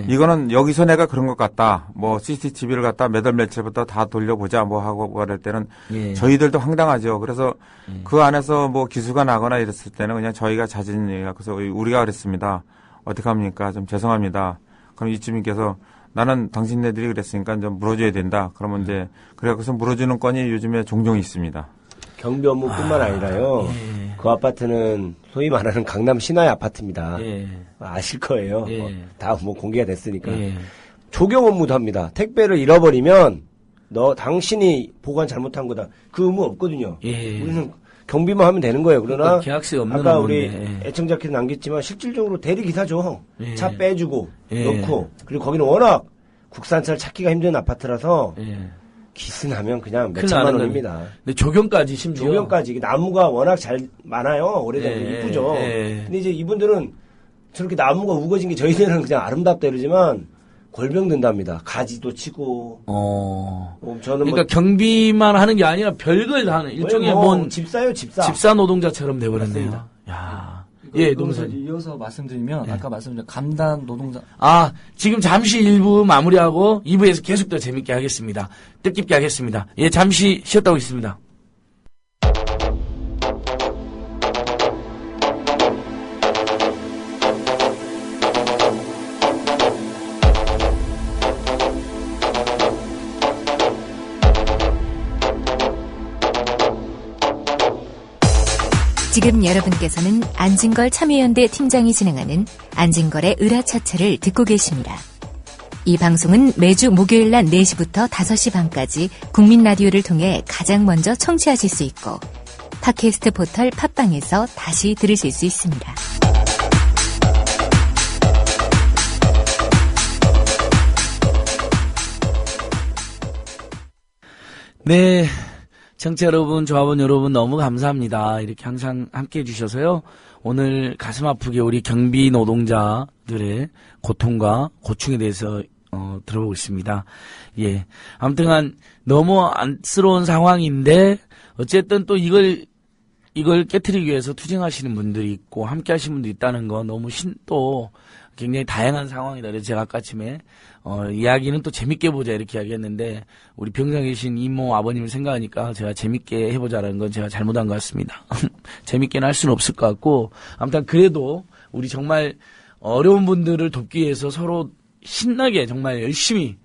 이거는 여기서 내가 그런 것 같다. 뭐 CCTV를 갖다 몇 월 며칠부터 다 돌려보자 뭐 하고 그럴 때는 저희들도 황당하죠. 그래서 그 안에서 뭐 기수가 나거나 이랬을 때는 그냥 저희가 자진 얘기해서 우리가 그랬습니다. 어떻게 합니까? 좀 죄송합니다. 그럼 이주민께서 나는 당신네들이 그랬으니까 좀 물어줘야 된다. 그러면 이제 그래서 물어주는 건이 요즘에 종종 있습니다. 경비 업무뿐만 아니라요. 그 아파트는 소위 말하는 강남 신화의 아파트입니다. 아실 거예요. 다 뭐 공개가 됐으니까. 조경 업무도 합니다. 택배를 잃어버리면 당신이 보관 잘못한 거다. 그 의무 없거든요. 우리는 경비만 하면 되는 거예요. 그러나 계약서에 없는 아까 우리 애청자께서 남겼지만 실질적으로 대리기사죠. 차 빼주고 넣고 그리고 거기는 워낙 국산차를 찾기가 힘든 아파트라서 기스 나면 그냥 몇 천만 원입니다. 근데 조경까지 심지어. 조경까지. 나무가 워낙 많아요. 오래된 이쁘죠. 근데 이제 이분들은 저렇게 나무가 우거진 게 저희들은 그냥 아름답다 이러지만 골병든답니다. 가지도 치고. 저는 그러니까 경비만 하는 게 아니라 별걸 다 하는 일종의 집사요, 집사. 집사 노동자처럼 돼버렸네요. 야, 노무사님. 이어서 말씀드리면 아까 말씀드린 감단 노동자. 지금 잠시 1부 마무리하고 2부에서 계속 더 재밌게 하겠습니다. 뜻깊게 하겠습니다. 잠시 쉬었다 오겠습니다. 지금 여러분께서는 안진걸 참여연대 팀장이 진행하는 안진걸의 으라차차를 듣고 계십니다. 이 방송은 매주 목요일 낮 4시부터 5시 반까지 국민 라디오를 통해 가장 먼저 청취하실 수 있고 팟캐스트 포털 팟빵에서 다시 들으실 수 있습니다. 네. 청취자 여러분, 조합원 여러분 너무 감사합니다. 이렇게 항상 함께 해주셔서요. 오늘 가슴 아프게 우리 경비 노동자들의 고통과 고충에 대해서 들어보고 있습니다. 아무튼 너무 안쓰러운 상황인데 어쨌든 또 이걸 깨트리기 위해서 투쟁하시는 분들이 있고 함께 하시는 분들이 있다는 거 너무 또 굉장히 다양한 상황이다. 그래서 제가 아까 아침에 이야기는 또 재밌게 보자 이렇게 이야기했는데 우리 병상에 계신 이모 아버님을 생각하니까 제가 재밌게 해보자라는 건 제가 잘못한 것 같습니다. 재밌게는 할 수는 없을 것 같고 아무튼 그래도 우리 정말 어려운 분들을 돕기 위해서 서로 신나게 정말 열심히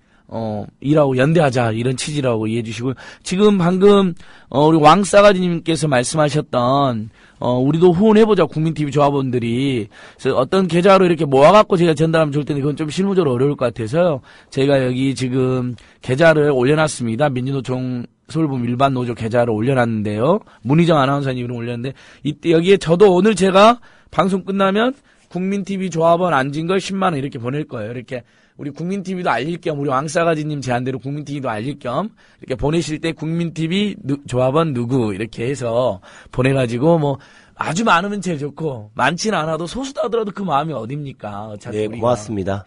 일하고 연대하자 이런 취지라고 이해해 주시고요. 지금 방금 우리 왕싸가지님께서 말씀하셨던 우리도 후원해보자 국민TV 조합원들이 그래서 어떤 계좌로 이렇게 모아갖고 제가 전달하면 좋을 텐데 그건 좀 실무적으로 어려울 것 같아서요. 제가 여기 지금 계좌를 올려놨습니다. 민주노총 서울범 일반 노조 계좌를 올려놨는데요. 문희정 아나운서님이 올렸는데 이때 여기에 저도 오늘 제가 방송 끝나면 국민TV 조합원 안진걸 10만 원 이렇게 보낼 거예요. 이렇게 우리 국민TV도 알릴 겸 우리 왕싸가지님 제안대로 국민TV도 알릴 겸 이렇게 보내실 때 국민TV 조합원 누구 이렇게 해서 보내가지고 뭐 아주 많으면 제일 좋고 많지는 않아도 소수다 하더라도 그 마음이 어딥니까? 네, 고맙습니다.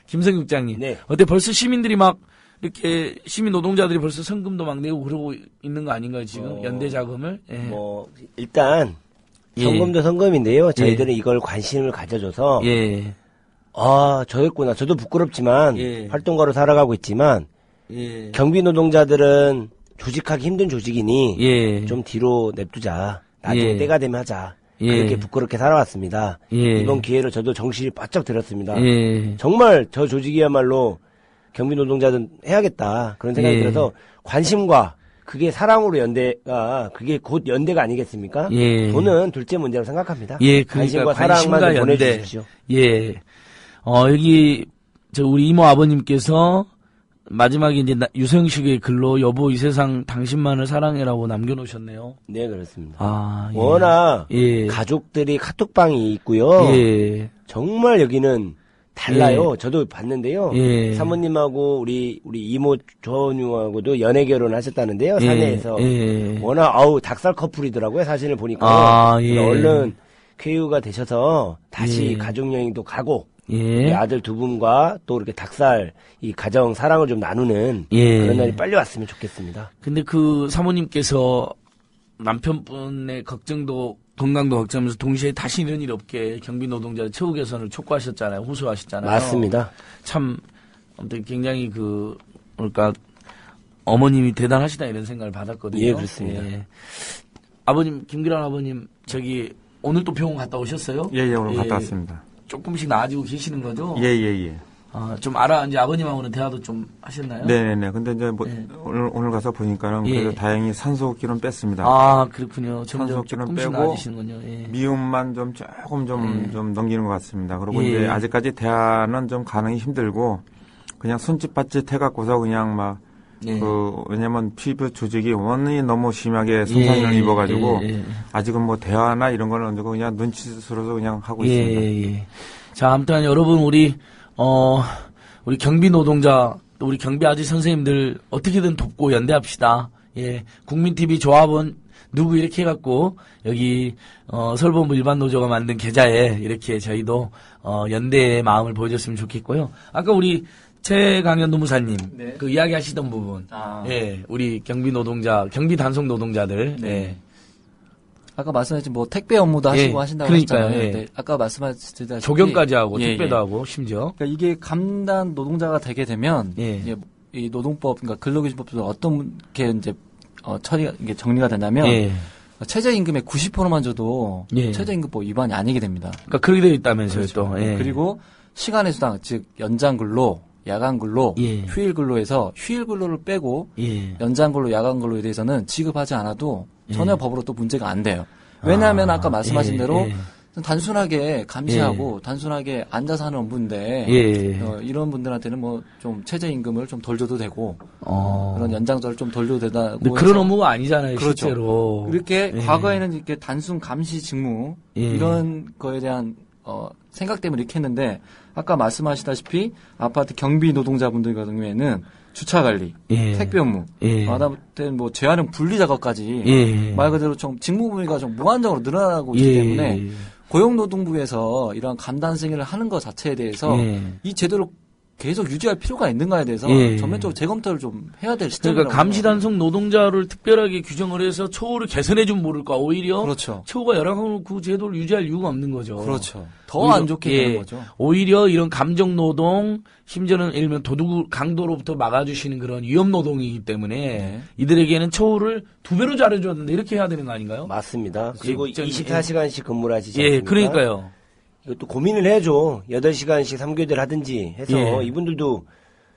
김성규 국장님. 어때 벌써 시민들이 막 이렇게 시민 노동자들이 벌써 성금도 막 내고 그러고 있는 거 아닌가요 지금 연대 자금을? 일단 성금도 성금인데요. 저희들은 이걸 관심을 가져줘서 저였구나. 저도 부끄럽지만 활동가로 살아가고 있지만 경비 노동자들은 조직하기 힘든 조직이니 좀 뒤로 냅두자. 나중에 때가 되면 하자. 그렇게 부끄럽게 살아왔습니다. 이번 기회로 저도 정신이 바짝 들었습니다. 정말 저 조직이야말로 경비 노동자들은 해야겠다. 그런 생각이 들어서 관심과 그게 사랑으로 연대가 그게 곧 연대가 아니겠습니까? 예. 돈은 둘째 문제라고 생각합니다. 예, 그러니까 관심과 사랑만 보내주십시오. 예. 여기 우리 이모 아버님께서 마지막에 이제 유성식의 글로 여보 이 세상 당신만을 사랑해라고 남겨놓으셨네요. 네, 그렇습니다. 아, 예. 워낙 예. 가족들이 카톡방이 있고요. 예. 정말 여기는 달라요. 예. 저도 봤는데요. 예. 사모님하고 우리 이모 조은유하고도 연애 결혼하셨다는데요. 사내에서 워낙 닭살 커플이더라고요. 사진을 보니까. 아, 예. 얼른 쾌유가 되셔서 다시 가족 여행도 가고. 예. 아들 두 분과 또 이렇게 닭살 이 가정 사랑을 좀 나누는 그런 날이 빨리 왔으면 좋겠습니다. 근데 그 사모님께서 남편분의 걱정도 건강도 걱정하면서 동시에 다시 이런 일 없게 경비 노동자 처우 개선을 촉구하셨잖아요. 호소하셨잖아요. 맞습니다. 참 아무튼 굉장히 그러니까 어머님이 대단하시다 이런 생각을 받았거든요. 예, 그렇습니다. 예. 아버님 김기란 아버님 오늘 또 병원 갔다 오셨어요? 예, 오늘 갔다 왔습니다. 조금씩 나아지고 계시는 거죠? 예. 좀 이제 아버님하고는 대화도 좀 하셨나요? 네네네. 근데 이제 오늘 가서 보니까는 그래도 다행히 산소호흡기는 뺐습니다. 아, 그렇군요. 산소호흡기는 빼고 미움만 조금 넘기는 것 같습니다. 그리고 이제 아직까지 대화는 좀 가능히 힘들고 그냥 손짓받짓 해갖고서 그냥 왜냐면 피부 조직이 원인이 너무 심하게 손상을 입어가지고 아직은 뭐 대화나 이런 거는 언제고 그냥 눈치스러워서 그냥 하고 있습니다. 자, 아무튼 여러분 우리 경비 노동자 또 우리 경비 아저씨 선생님들 어떻게든 돕고 연대합시다. 예, 국민TV 조합은 누구 이렇게 해갖고 여기 서울본부 일반노조가 만든 계좌에 이렇게 저희도 연대의 마음을 보여줬으면 좋겠고요. 아까 우리 최강현 노무사님 그 이야기하시던 부분, 우리 경비 노동자, 경비 단속 노동자들, 아까 말씀하신 택배 업무도 하시고 하신다고 그러니까요. 하셨잖아요. 네. 아까 말씀하셨다시피 조경까지 하고 택배도 하고 심지어. 그러니까 이게 감단 노동자가 되게 되면 이제 이 노동법, 그러니까 근로기준법도 어떤 게 이제 이게 정리가 되냐면 최저임금의 90%만 줘도 최저임금법 위반이 아니게 됩니다. 그러니까 그렇게 되어 있다면서요. 그렇죠. 또. 그리고 시간의 수당, 즉 연장 근로, 야간 근로, 휴일 근로에서 휴일 근로를 빼고 연장 근로, 야간 근로에 대해서는 지급하지 않아도 전혀 법으로 또 문제가 안 돼요. 왜냐하면 아까 말씀하신 대로 단순하게 감시하고 단순하게 앉아서 하는 업무인데 이런 분들한테는 좀 최저임금을 좀 덜 줘도 되고 그런 연장자를 좀 덜 줘도 된다고. 그런 업무가 아니잖아요. 그렇죠. 실제로. 이렇게 과거에는 이렇게 단순 감시 직무 이런 거에 대한 생각 때문에 이렇게 했는데 아까 말씀하시다시피 아파트 경비 노동자분들 같은 경우에는 주차 관리, 택배 업무, 마다못해 재활용 분리 작업까지 말 그대로 좀 직무 범위가 좀 무한정으로 늘어나고 있기 때문에 고용노동부에서 이러한 감단 승인을 하는 것 자체에 대해서 이 제도를 계속 유지할 필요가 있는가에 대해서 전면적으로 재검토를 좀 해야 될 시점이라고. 그러니까 감시단속 노동자를 특별하게 규정을 해서 처우를 개선해주면 모를까 오히려 처우가 열악하면 그 제도를 유지할 이유가 없는 거죠. 그렇죠. 더 안 좋게 되는 거죠. 오히려 이런 감정노동 심지어는 예를 들면 도둑 강도로부터 막아주시는 그런 위험노동이기 때문에 이들에게는 처우를 2배로 잘해줬는데 이렇게 해야 되는 거 아닌가요? 맞습니다. 그리고 24시간씩 근무를 하시지 않습니까? 그러니까요. 이것도 고민을 해야죠. 8시간씩 3교대를 하든지 해서 이분들도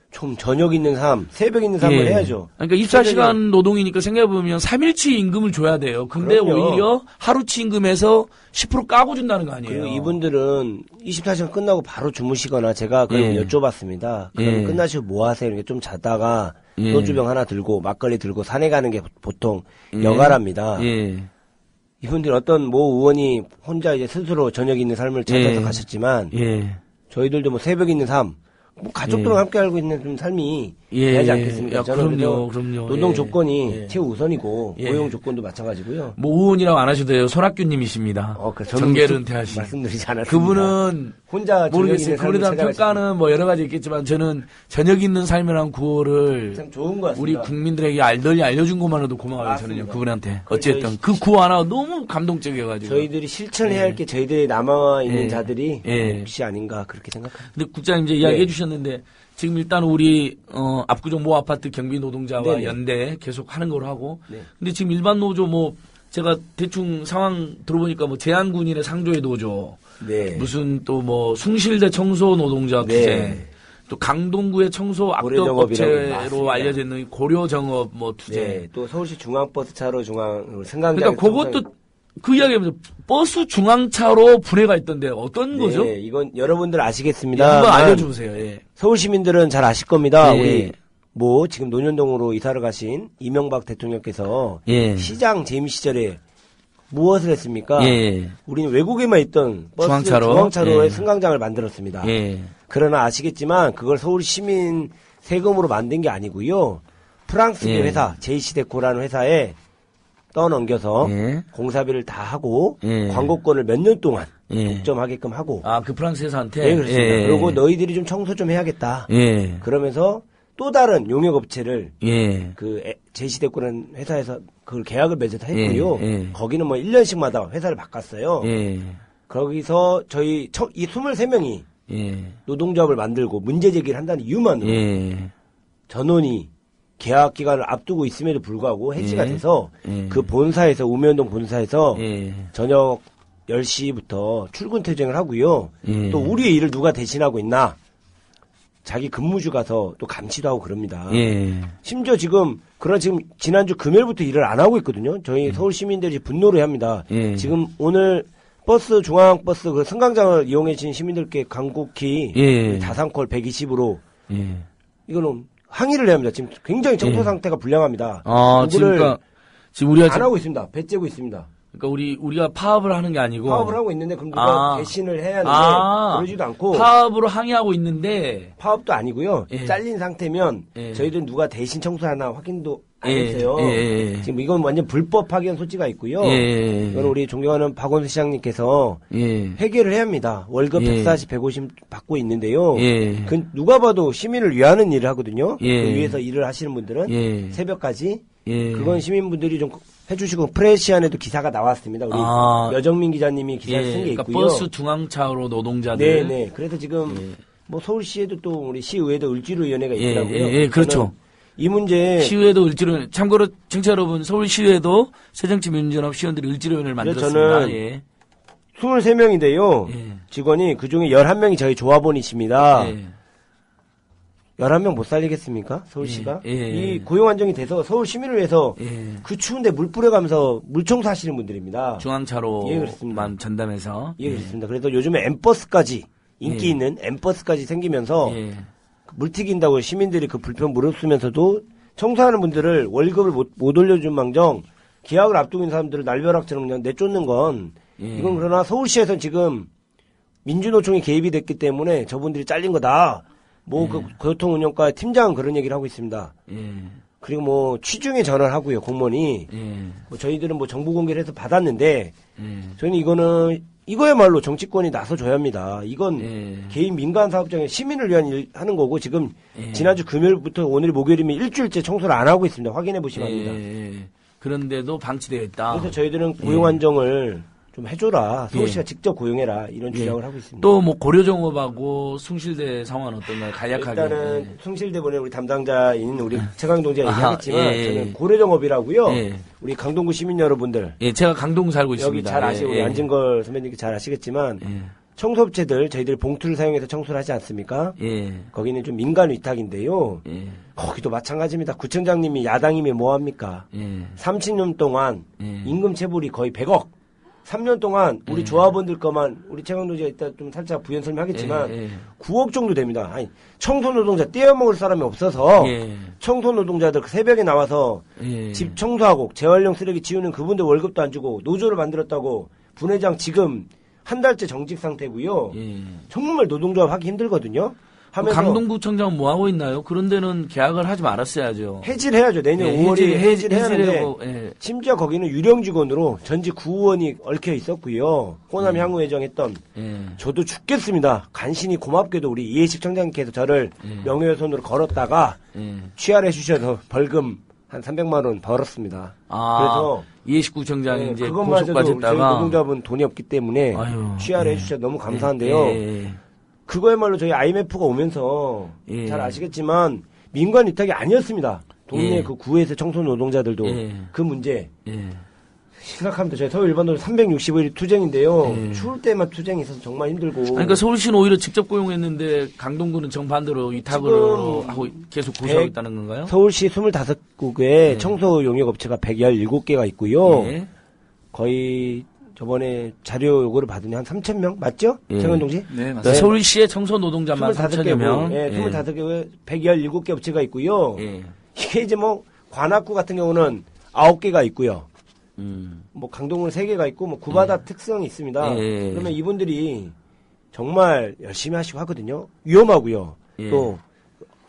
좀 저녁 있는 삶, 새벽 있는 삶을 해야죠. 그러니까 24시간 노동이니까 생각해보면 3일치 임금을 줘야 돼요. 근데 오히려 하루치 임금에서 10% 까고 준다는 거 아니에요. 그리고 이분들은 24시간 끝나고 바로 주무시거나 제가 그럼 여쭤봤습니다. 그럼 끝나시고 뭐 하세요? 이렇게 좀 자다가 소주병 하나 들고 막걸리 들고 산에 가는 게 보통 여가랍니다. 이분들 어떤 모 의원이 혼자 이제 스스로 저녁 있는 삶을 찾아서 가셨지만 저희들도 새벽 있는 삶, 가족들과 함께 알고 있는 좀 삶이 해야지 않겠습니까? 저는 그럼요. 노동 조건이 최우선이고 고용 조건도 마찬가지고요. 의원이라고 안 하셔도 돼요. 손학규님이십니다. 정계를 은퇴하신. 말씀드리지 않았습니다. 그분은 혼자 모르겠어요. 그분에 대한 평가는 여러 가지 있겠지만 저는 저녁 있는 삶이라는 구호를 참 좋은 것 같습니다. 우리 국민들에게 널리 알려준 것만으로도 고마워요. 맞습니다. 저는요. 그분한테. 어쨌든 그 구호 하나 너무 감동적이어가지고. 저희들이 실천해야 할 게 저희들이 남아있는 자들이 혹시 아닌가 그렇게 생각합니다. 근데 국장님 이제 이야기해 주셨는데 지금 일단 우리 압구정 모 아파트 경비 노동자와 연대 계속 하는 걸로 하고 근데 지금 일반 노조 제가 대충 상황 들어보니까 제한군인의 상조의 노조 무슨 또 숭실대 청소 노동자 투쟁 또 강동구의 청소 악덕업체로 알려져 있는 고려정업 뭐 투쟁. 네, 또 서울시 중앙버스차로 승강장. 그러니까 그것도 그 이야기하면서 버스 중앙차로 분해가 있던데 어떤 거죠? 네, 이건 여러분들 아시겠습니다. 예, 한번 알려주세요. 예. 서울 시민들은 잘 아실 겁니다. 예. 우리 뭐 지금 논현동으로 이사를 가신 이명박 대통령께서 예. 시장 재임 시절에 무엇을 했습니까? 예. 우리는 외국에만 있던 버스 중앙차로의 승강장을 만들었습니다. 예. 그러나 아시겠지만 그걸 서울 시민 세금으로 만든 게 아니고요. 프랑스 회사 JC데코라는 회사에 떠넘겨서 공사비를 다 하고 광고권을 몇 년 동안 독점하게끔 하고. 아, 그 프랑스 회사한테? 네, 그렇습니다. 그리고 너희들이 좀 청소 좀 해야겠다. 그러면서 또 다른 용역업체를 그 JC데코라는 회사에서 그걸 계약을 맺어서 했고요. 거기는 뭐 1년씩마다 회사를 바꿨어요. 거기서 저희 이 23명이 노동조합을 만들고 문제 제기를 한다는 이유만으로 전원이 계약 기간을 앞두고 있음에도 불구하고 해지가 돼서 그 본사에서 우면동 본사에서 저녁 10시부터 출근 퇴장을 하고요. 또 우리의 일을 누가 대신하고 있나? 자기 근무주 가서 또 감시도 하고 그럽니다. 심지어 지금 지난주 금요일부터 일을 안 하고 있거든요. 저희 서울 시민들이 분노를 합니다. 지금 오늘 중앙버스 그 승강장을 이용해 주신 시민들께 간곡히 다산콜 120으로 이거는 항의를 해야 합니다. 지금 굉장히 청소 상태가 불량합니다. 지금 우리가 안 하고 있습니다. 배째고 있습니다. 그러니까 우리가 파업을 하는 게 아니고 파업을 하고 있는데 그럼 누가 대신을 해야 하는데 그러지도 않고 파업으로 항의하고 있는데 파업도 아니고요. 잘린 상태면 저희들은 누가 대신 청소하나 확인도 안 했어요. 지금 이건 완전 불법 파견 소지가 있고요. 이건 우리 존경하는 박원순 시장님께서 해결을 해야 합니다. 월급 140, 150 받고 있는데요. 그 누가 봐도 시민을 위하는 일을 하거든요. 그 위해서 일을 하시는 분들은 새벽까지 그건 시민분들이 좀 해주시고 프레시안에도 기사가 나왔습니다. 우리 여정민 기자님이 기사를 쓴 게 있고요. 그러니까 버스 중앙차로 노동자들. 네네. 그래서 지금 뭐 서울시에도 또 우리 시의회도 을지로위원회가 있더라고요. 그렇죠. 이 문제 시의회도 을지로 참고로 청취자 여러분 서울시의회도 새정치민주연합 시의원들이 을지로위원회를 만들었습니다. 저는 23명인데요. 직원이 그중에 11명이 저희 조합원이십니다. 11명 못 살리겠습니까? 서울시가? 이 고용 안정이 돼서 서울 시민을 위해서 그 추운데 물 뿌려가면서 물청소 하시는 분들입니다. 중앙차로만 전담해서. 그렇습니다. 그래서 요즘에 M버스까지 인기 있는 M버스까지 생기면서 물 튀긴다고 시민들이 그 불편 무릅쓰면서도 청소하는 분들을 월급을 못 올려준 망정 계약을 앞두고 있는 사람들을 날벼락처럼 그냥 내쫓는 건 이건 그러나 서울시에서는 지금 민주노총이 개입이 됐기 때문에 저분들이 잘린 거다. 그 교통운영과 팀장은 그런 얘기를 하고 있습니다. 그리고 뭐 취중에 전화를 하고요, 공무원이. 뭐 저희들은 뭐 정보 공개를 해서 받았는데 저희는 이거야말로 정치권이 나서줘야 합니다. 이건 개인 민간 사업장에 시민을 위한 일 하는 거고 지금 지난주 금요일부터 오늘 목요일이면 일주일째 청소를 안 하고 있습니다. 확인해 보시면 합니다. 그런데도 방치되어 있다. 그래서 저희들은 고용 안정을 좀 해줘라. 서울시가 직접 고용해라. 이런 주장을 하고 있습니다. 또 뭐 고려정업하고 숭실대 상황은 어떤가요? 간략하게. 일단은 숭실대본에 우리 담당자인 우리 최강동지가 얘기하겠지만 저는 고려정업이라고요. 우리 강동구 시민 여러분들. 제가 강동구 살고 여기 있습니다. 잘 아시고 우리 안진걸 선배님께 잘 아시겠지만 청소업체들 저희들이 봉투를 사용해서 청소를 하지 않습니까? 거기는 좀 민간 위탁인데요. 거기도 마찬가지입니다. 구청장님이 야당이면 뭐합니까? 30년 동안 임금 체불이 거의 100억. 3년 동안 우리 조합원들 거만 우리 최강동지가 이따 좀 살짝 부연 설명하겠지만 9억 정도 됩니다. 아니 청소 노동자 떼어먹을 사람이 없어서 청소 노동자들 새벽에 나와서 집 청소하고 재활용 쓰레기 치우는 그분들 월급도 안 주고 노조를 만들었다고 분회장 지금 한 달째 정직 상태고요. 정말 노동조합 하기 힘들거든요. 하면서 강동구청장은 뭐 하고 있나요? 그런 데는 계약을 하지 말았어야죠. 해지를 해야죠. 내년 5월에 해지를 해야 하는데 심지어 거기는 유령 직원으로 전직 구의원이 얽혀 있었고요. 호남 향후 예정했던 저도 죽겠습니다. 간신히 고맙게도 우리 이해식 청장님께서 저를 명예훼손으로 걸었다가 취하해 주셔서 벌금 한 300만 원 벌었습니다. 그래서 이해식 구청장이 이제 그것마저도 고속받았다가 저희 노동조합은 돈이 없기 때문에 취하를 해주셔서 너무 감사한데요. 그거야말로 저희 IMF가 오면서 잘 아시겠지만 민간 위탁이 아니었습니다. 동네 그 구에서 청소 노동자들도 그 문제 생각하면 저희 서울 일반 노조 365일 투쟁인데요. 추울 때만 투쟁이 있어서 정말 힘들고. 그러니까 서울시는 오히려 직접 고용했는데 강동구는 정반대로 위탁으로 하고 계속 고소하고 있다는 건가요? 서울시 25국에 청소 용역업체가 117개가 있고요. 거의 저번에 자료 요구를 받으니 한 3,000명 맞죠? 정현동 씨? 네, 맞습니다. 서울시의 청소 노동자만 3,000여 명. 25개 117개 업체가 있고요. 이게 이제 뭐 관악구 같은 경우는 9개가 있고요. 뭐 강동구는 3개가 있고 뭐 구마다 특성이 있습니다. 그러면 이분들이 정말 열심히 하시고 하거든요. 위험하고요. 또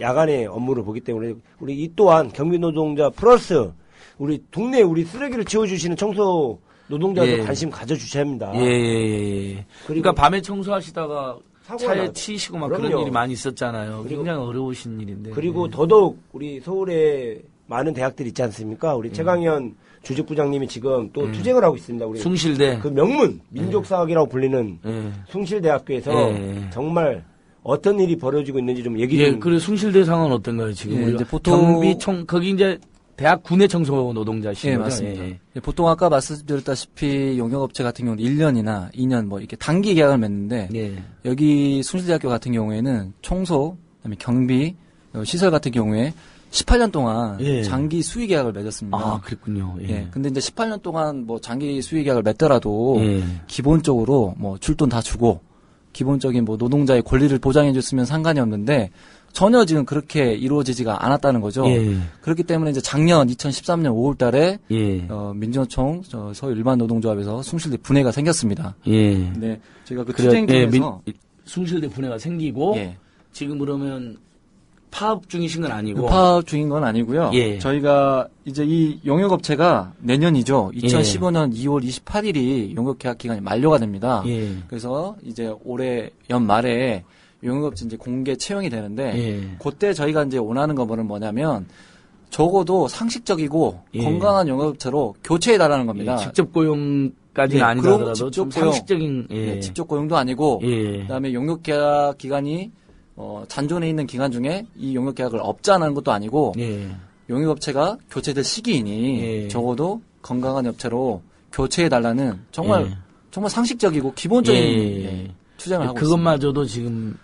야간에 업무를 보기 때문에 우리 이 또한 경비 노동자 플러스 우리 동네 우리 쓰레기를 치워주시는 청소 노동자들 관심 가져주셔야 합니다. 그러니까 밤에 청소하시다가 차에 치이시고 막 그런 일이 많이 있었잖아요. 굉장히 어려우신 일인데. 그리고 더더욱 우리 서울에 많은 대학들 있지 않습니까? 우리 최강현 주직부장님이 지금 또 투쟁을 하고 있습니다. 우리 숭실대. 그 명문 민족사학이라고 불리는 숭실대학교에서 정말 어떤 일이 벌어지고 있는지 좀 얘기 좀. 그리고 숭실대 상황은 어떤가요 지금? 이제 보통 거기 이제 대학 구내 청소 노동자시죠? 맞습니다. 보통 아까 말씀드렸다시피 용역업체 같은 경우는 1년이나 2년 뭐 이렇게 단기 계약을 맺는데 여기 숭실대학교 같은 경우에는 청소, 그다음에 경비, 시설 같은 경우에 18년 동안 장기 수의 계약을 맺었습니다. 아, 그랬군요. 근데 이제 18년 동안 뭐 장기 수의 계약을 맺더라도 기본적으로 뭐 줄돈 다 주고 기본적인 뭐 노동자의 권리를 보장해 줬으면 상관이 없는데 전혀 지금 그렇게 이루어지지가 않았다는 거죠. 그렇기 때문에 이제 작년 2013년 5월 달에 민주노총 서울 일반 노동조합에서 숭실대 분해가 생겼습니다. 네. 제가 그 투쟁 중에서 숭실대 분해가 생기고 지금 그러면 파업 중이신 건 아니고? 파업 중인 건 아니고요. 저희가 이제 이 용역업체가 내년이죠. 2015년 2월 28일이 용역계약 기간이 만료가 됩니다. 그래서 이제 올해 연말에 용역업체 이제 공개 채용이 되는데 그때 저희가 이제 원하는 거는 뭐냐면 적어도 상식적이고 건강한 용역업체로 교체해달라는 겁니다. 직접 고용까지는 아니더라도 좀 상식적인 직접 고용도 아니고 그다음에 용역계약 기간이 잔존해 있는 기간 중에 이 용역계약을 업자는 것도 아니고 용역업체가 교체될 시기이니 적어도 건강한 업체로 교체해달라는 정말 상식적이고 기본적인 투쟁을 하고 있습니다. 그것마저도 지금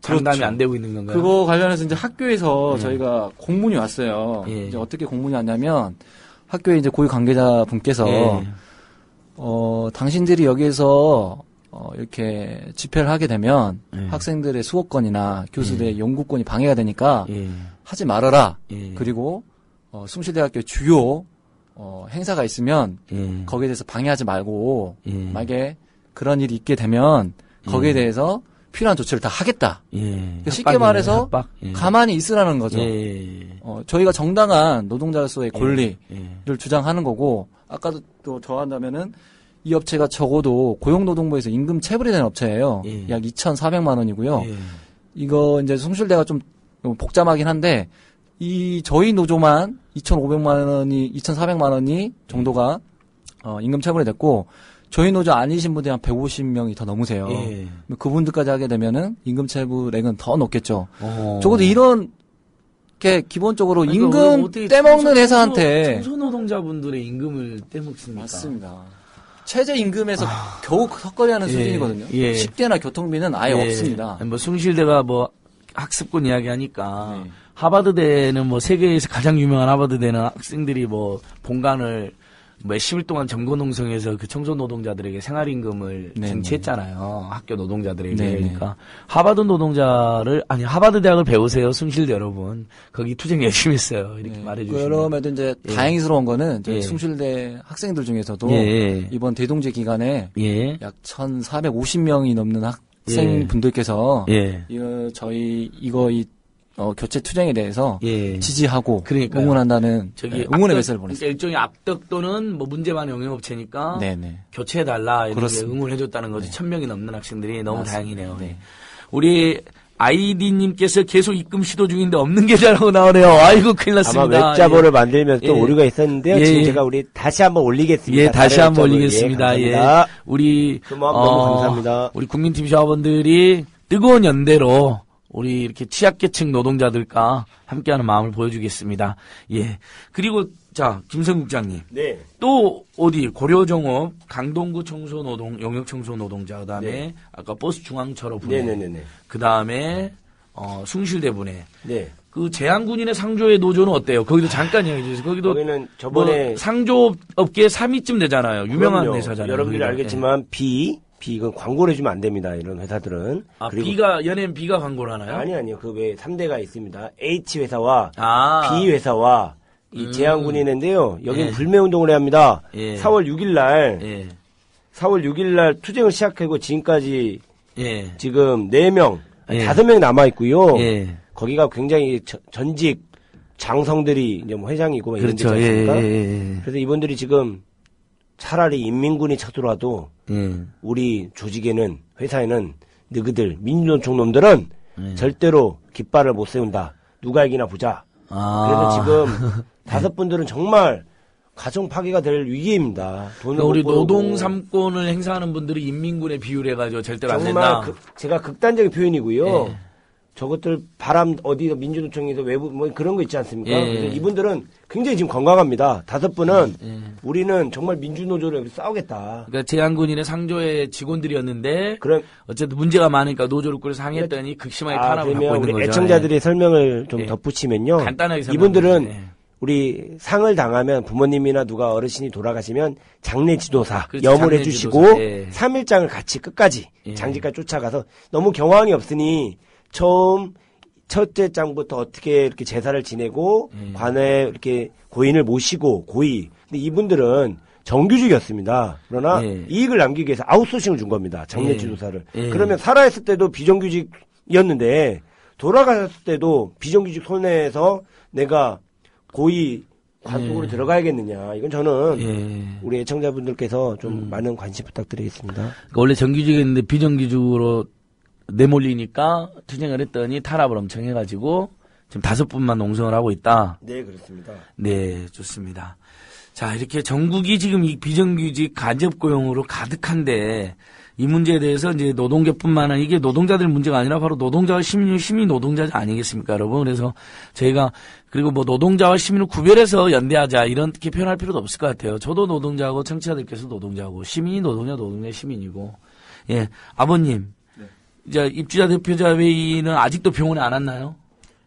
장담이 안 되고 있는 건가요? 그거 관련해서 이제 학교에서 저희가 공문이 왔어요. 이제 어떻게 공문이 왔냐면 학교에 이제 고위 관계자 분께서 당신들이 여기에서 이렇게 집회를 하게 되면 학생들의 수업권이나 교수들의 연구권이 방해가 되니까 하지 말아라. 그리고 숭실대학교 주요 행사가 있으면 거기에 대해서 방해하지 말고 만약에 그런 일이 있게 되면 거기에 대해서 필요한 조치를 다 하겠다. 쉽게 말해서 가만히 있으라는 거죠. 저희가 정당한 노동자로서의 권리를 주장하는 거고 아까도 또 더한다면은 이 업체가 적어도 고용노동부에서 임금 체불이 된 업체예요. 약 2,400만 원이고요. 이거 이제 숭실대가 좀 복잡하긴 한데 저희 노조만 2,400만 원이 정도가 임금 체불이 됐고 저희 노조 아니신 분들이 한 150명이 더 넘으세요. 그분들까지 하게 되면은 임금 체불액은 더 높겠죠. 적어도 이런 게 기본적으로 임금 떼먹는 회사한테 청소노동자분들의 임금을 떼먹습니까? 맞습니다. 최저 임금에서 겨우 턱걸이하는 수준이거든요. 10대나 교통비는 아예 없습니다. 뭐 숭실대가 뭐 학습권 이야기하니까 하버드대는 뭐 세계에서 가장 유명한 하버드대는 학생들이 뭐 본관을 몇십 일 동안 점거농성에서 그 청소 노동자들에게 생활임금을 쟁취했잖아요. 학교 노동자들에게. 그러니까 하버드 대학을 배우세요. 숭실대 여러분. 거기 투쟁 열심히 했어요. 이렇게 말해주시면. 그럼에도 이제 다행스러운 거는 이제 숭실대 학생들 중에서도 이번 대동제 기간에 약 1,450명이 넘는 학생분들께서 교체 투쟁에 대해서 지지하고 응원한다는 응원의 메시지를 보냈어요. 그러니까 일종의 압덕 또는 뭐 문제만 용역업체니까 교체해달라 이렇게 응원해줬다는 거죠. 1,000명이 넘는 학생들이 너무 다행이네요. 우리 아이디님께서 계속 입금 시도 중인데 없는 계좌라고 나오네요. 아이고 큰일 났습니다. 아마 웹자보를 만들면서 또 오류가 있었는데요. 지금 제가 다시 한번 올리겠습니다. 다시 한번 올리겠습니다. 우리 너무 감사합니다. 우리 국민TV 자원들이 뜨거운 연대로 우리 이렇게 취약계층 노동자들과 함께하는 마음을 보여주겠습니다. 예. 그리고 자, 김성국장님. 네. 또 어디 고려정업 강동구 청소노동 영역 청소노동자 그다음에 네. 아까 버스 중앙철업 분해. 네네네. 그다음에 숭실대 분해. 네. 그 제한군인의 상조의 노조는 어때요? 거기도 잠깐 얘기해 주세요. 거기는 저번에 뭐 상조업계 3위쯤 되잖아요. 유명한 그럼요. 회사잖아요. 여러분들이 알겠지만 이건 광고를 해주면 안 됩니다. 이런 회사들은. 아, 그리고 연예인 B가 광고를 하나요? 아니요. 그 외에 3대가 있습니다. H 회사와 아. B 회사와 이 제한군인인데요. 여기는 예. 불매운동을 해야 합니다. 예. 4월 6일 날 예. 4월 6일 날 투쟁을 시작하고 지금까지 예. 지금 4명, 예. 5명이 남아 있고요. 예. 거기가 굉장히 전직 장성들이 이제 뭐 회장이고 막 이런 데지 그렇죠. 않습니까? 예. 그래서 이분들이 지금 차라리 인민군이 쳐들어와도 우리 조직에는 회사에는 너희들 민주노총 놈들은 절대로 깃발을 못 세운다. 누가 이기나 보자. 그래서 지금 5분들은 정말 가정 파괴가 될 위기입니다. 돈을 그러니까 우리 못 벌고. 노동 3권을 행사하는 분들이 인민군에 비유해가지고 절대로 안 된다. 정말 제가 극단적인 표현이고요. 예. 저것들 어디 민주노총에서 외부 뭐 그런 거 있지 않습니까? 예. 그래서 이분들은 굉장히 지금 건강합니다. 5분은 우리는 정말 민주노조를 싸우겠다. 그러니까 제한군인의 상조의 직원들이었는데 어쨌든 문제가 많으니까 노조를 꾸려서 항의했더니 극심하게 탄압을 받고 그러면 있는 우리 거죠. 애청자들이 설명을 좀 예. 덧붙이면요. 간단하게 이분들은 우리 상을 당하면 부모님이나 누가 어르신이 돌아가시면 장례 지도사 그렇죠. 염을 장례 해주시고 지도사. 예. 3일장을 같이 끝까지 장지까지 쫓아가서 너무 경황이 없으니 처음 첫째 장부터 어떻게 이렇게 제사를 지내고 관에 이렇게 고인을 모시고 고의. 근데 이분들은 정규직이었습니다. 그러나 이익을 남기기 위해서 아웃소싱을 준 겁니다. 장례 지도사를. 그러면 살아있을 때도 비정규직이었는데 돌아가셨을 때도 비정규직 손해에서 내가 고의 관속으로 들어가야겠느냐. 이건 저는 우리 애청자분들께서 좀 많은 관심 부탁드리겠습니다. 그러니까 원래 정규직이었는데 비정규직으로 내몰리니까 투쟁을 했더니 탄압을 엄청 해가지고 지금 5분만 농성을 하고 있다. 네, 그렇습니다. 네, 좋습니다. 자, 이렇게 전국이 지금 이 비정규직 간접 고용으로 가득한데 이 문제에 대해서 이제 노동계뿐만 아니라 이게 노동자들 문제가 아니라 바로 노동자와 시민 노동자 아니겠습니까, 여러분? 그래서 저희가 그리고 뭐 노동자와 시민을 구별해서 연대하자 이렇게 표현할 필요도 없을 것 같아요. 저도 노동자고 청취자들께서 노동자고 시민이 노동자 시민이고. 예, 아버님. 이제 입주자 대표자 회의는 아직도 병원에 안 왔나요?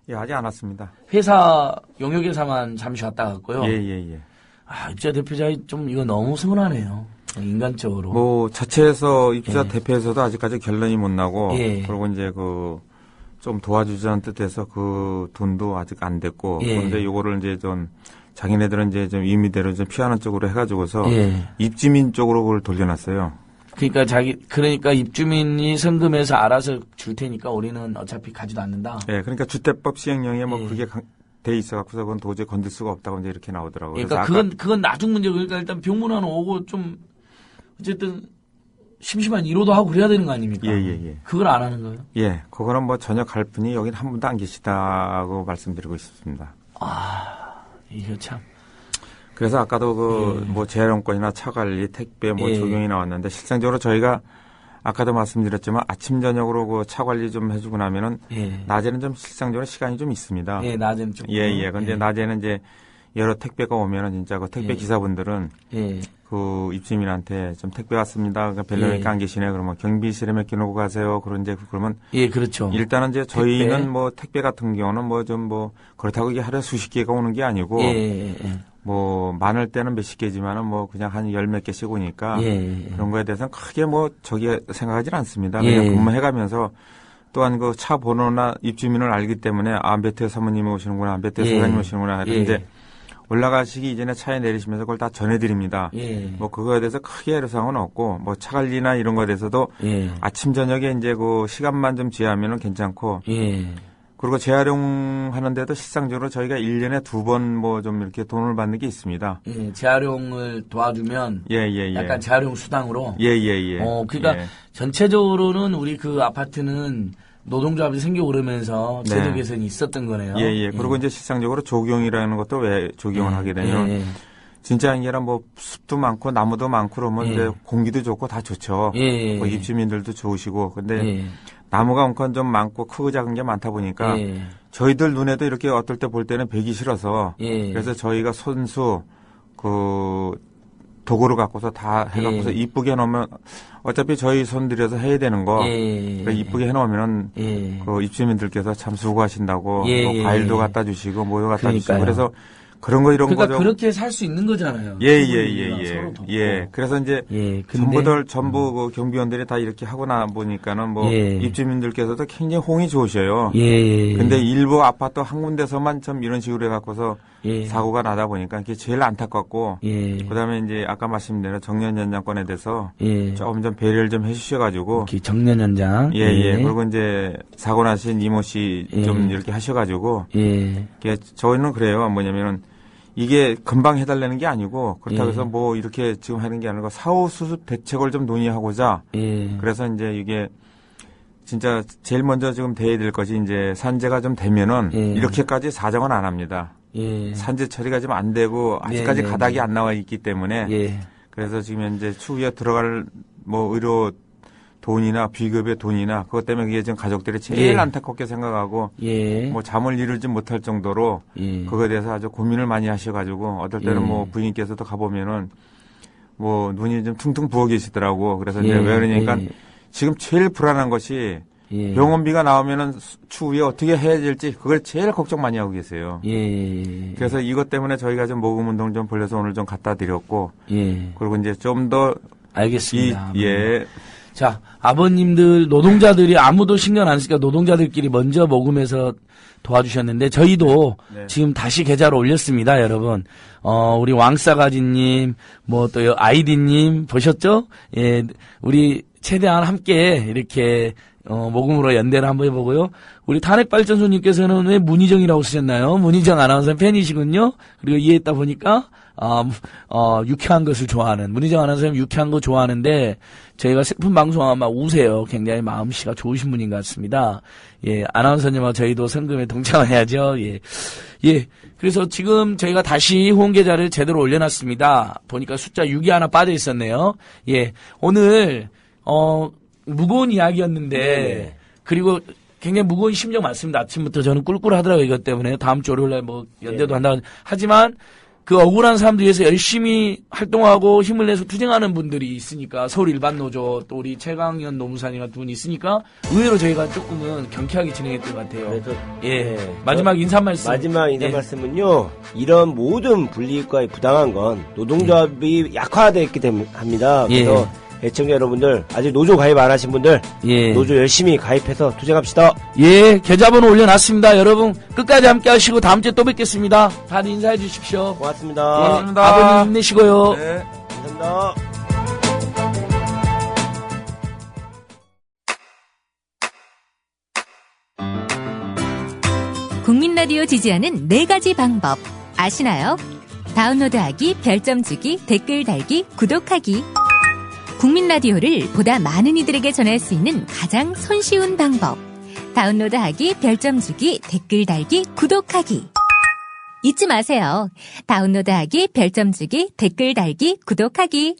예, 아직 안 왔습니다. 회사 용역회사만 잠시 왔다 갔고요. 예. 아, 입주자 대표자 좀 이거 너무 서운하네요. 인간적으로. 뭐 자체에서 입주자 대표에서도 아직까지 결론이 못 나고 그리고 이제 좀 도와주자는 뜻에서 그 돈도 아직 안 됐고 그런데 요거를 이제 좀 자기네들은 이제 좀 임의대로 좀 피하는 쪽으로 해가지고서 입주민 쪽으로 그걸 돌려놨어요. 그러니까 입주민이 성금해서 알아서 줄 테니까 우리는 어차피 가지도 않는다. 예, 그러니까 주택법 시행령에 뭐 그게 돼 있어갖고서 그건 도저히 건들 수가 없다고 이제 이렇게 나오더라고요. 그러니까 그건 나중 문제고 그러니까 일단 병문안 오고 좀 어쨌든 심심한 위로도 하고 그래야 되는 거 아닙니까? 예. 그걸 안 하는 거예요? 예, 그거는 뭐 전혀 갈 분이 여긴 한 분도 안 계시다고 말씀드리고 싶습니다. 아, 이거 참. 그래서 아까도 뭐 재활용권이나 차관리, 택배 뭐 적용이 나왔는데 실상적으로 저희가 아까도 말씀드렸지만 아침 저녁으로 그 차관리 좀 해주고 나면은 낮에는 좀 실상적으로 시간이 좀 있습니다. 예, 낮에는 좀. 근데 낮에는 이제 여러 택배가 오면은 진짜 그 택배 기사분들은 그 입주민한테 좀 택배 왔습니다. 그러니까 별로니까 안 계시네. 그러면 경비실에 맡겨놓고 가세요. 그러면 그렇죠. 일단은 이제 저희는 뭐 택배 같은 경우는 뭐 좀 뭐 그렇다고 이게 하루에 수십 개가 오는 게 아니고 뭐 많을 때는 몇십 개지만은 뭐 그냥 한 열 몇 개씩 오니까 그런 거에 대해서는 크게 뭐 저기 생각하지는 않습니다. 그냥 근무해가면서 또한 그 차 번호나 입주민을 알기 때문에 몇 회 사모님이 오시는구나, 몇 회 사장님이 오시는구나. 이제 올라가시기 이전에 차에 내리시면서 그걸 다 전해드립니다. 뭐 그거에 대해서 크게 애로사항은 없고 뭐 차 관리나 이런 거에 대해서도 아침 저녁에 이제 그 시간만 좀 지하면은 괜찮고. 그리고 재활용하는데도 실상적으로 저희가 1년에 2번 뭐 좀 이렇게 돈을 받는 게 있습니다. 재활용을 도와주면 약간 재활용 수당으로. 그러니까 전체적으로는 우리 그 아파트는 노동조합이 생겨 오르면서 제도 개선이 있었던 거네요. 그리고 이제 실상적으로 조경이라는 것도 왜 조경을 하게 되면 진짜 아니라 뭐 숲도 많고 나무도 많고 그러면 이제 공기도 좋고 다 좋죠. 뭐 입주민들도 좋으시고 근데 나무가 엉컨 좀 많고 크고 작은 게 많다 보니까 예. 저희들 눈에도 이렇게 어떨 때 볼 때는 베기 싫어서 예. 그래서 저희가 손수 그 도구를 갖고서 다 해갖고서 예. 이쁘게 해놓으면 어차피 저희 손 들여서 해야 되는 거 그러니까 이쁘게 해놓으면은 그 입주민들께서 참 수고하신다고 뭐 과일도 갖다 주시고 뭐도 갖다 주시고 그래서 그런 거 이런 거 그러니까 그렇게 살 수 있는 거잖아요. 예. 그래서 이제 전부 그 경비원들이 다 이렇게 하고 나 보니까는 뭐 입주민들께서도 굉장히 호응이 좋으셔요. 근데 일부 아파트 한 군데서만 좀 이런 식으로 해갖고서 사고가 나다 보니까 그게 제일 안타깝고 그다음에 이제 아까 말씀드린 정년 연장권에 대해서 조금 좀 배려를 좀 해주셔가지고 정년 연장 그리고 이제 사고 나신 이모 씨 좀 이렇게 하셔가지고 저희는 그래요. 뭐냐면은 이게 금방 해달라는 게 아니고 그렇다고 해서 뭐 이렇게 지금 하는 게 아니고 사후 수습 대책을 좀 논의하고자 그래서 이제 이게 진짜 제일 먼저 지금 돼야 될 것이 이제 산재가 좀 되면은 이렇게까지 사정은 안 합니다. 산재 처리가 좀 안 되고 아직까지 가닥이 안 나와 있기 때문에 그래서 지금 현재 추후에 들어갈 뭐 의료 돈이나 비급의 돈이나 그것 때문에 그게 지금 가족들이 제일 안타깝게 생각하고 뭐 잠을 이루지 못할 정도로 그거에 대해서 아주 고민을 많이 하셔가지고 어떨 때는 뭐 부인께서도 가보면은 뭐 눈이 좀 퉁퉁 부어 계시더라고. 그래서 이제 왜 그러냐니까 지금 제일 불안한 것이 병원비가 나오면은 추후에 어떻게 해야 될지 그걸 제일 걱정 많이 하고 계세요. 그래서 이것 때문에 저희가 좀 모금 운동 좀 벌려서 오늘 좀 갖다 드렸고 그리고 이제 좀 더 알겠습니다. 자, 아버님들, 노동자들이 아무도 신경 안 쓰니까 노동자들끼리 먼저 모금해서 도와주셨는데, 저희도 지금 다시 계좌로 올렸습니다, 여러분. 우리 왕싸가지님, 뭐 또 아이디님, 보셨죠? 예, 우리 최대한 함께 이렇게, 모금으로 연대를 한번 해보고요. 우리 탄핵발전소님께서는 왜 문희정이라고 쓰셨나요? 문희정 아나운서 팬이시군요. 그리고 이해했다 보니까, 유쾌한 것을 좋아하는, 문희정 아나운서님 유쾌한 거 좋아하는데, 저희가 슬픈 방송하면 막 우세요. 굉장히 마음씨가 좋으신 분인 것 같습니다. 예, 아나운서님하고 저희도 성금에 동참을 해야죠. 예. 그래서 지금 저희가 다시 후원 계좌를 제대로 올려놨습니다. 보니까 숫자 6이 하나 빠져 있었네요. 예, 오늘, 무거운 이야기였는데, 그리고 굉장히 무거운 심정 많습니다. 아침부터 저는 꿀꿀하더라고요. 이것 때문에. 다음 주 월요일에 뭐 연대도 한다. 하지만 그 억울한 사람들 위해서 열심히 활동하고 힘을 내서 투쟁하는 분들이 있으니까 서울 일반 노조 또 우리 최강현 노무사님 같은 분이 있으니까 의외로 저희가 조금은 경쾌하게 진행했던 것 같아요. 마지막 인사 말씀. 마지막 인사 말씀은요. 이런 모든 불이익과의 부당한 건 노동조합이 약화되어 있기 때문입니다. 그래서 애청자 여러분들 아직 노조 가입 안 하신 분들 노조 열심히 가입해서 투쟁합시다. 계좌번호 올려놨습니다. 여러분 끝까지 함께 하시고 다음 주에 또 뵙겠습니다. 다들 인사해 주십시오. 고맙습니다. 아버님 힘내시고요. 감사합니다. 국민라디오 지지하는 4가지 방법 아시나요? 다운로드하기, 별점 주기, 댓글 달기, 구독하기. 국민라디오를 보다 많은 이들에게 전할 수 있는 가장 손쉬운 방법. 다운로드하기, 별점 주기, 댓글 달기, 구독하기. 잊지 마세요. 다운로드하기, 별점 주기, 댓글 달기, 구독하기.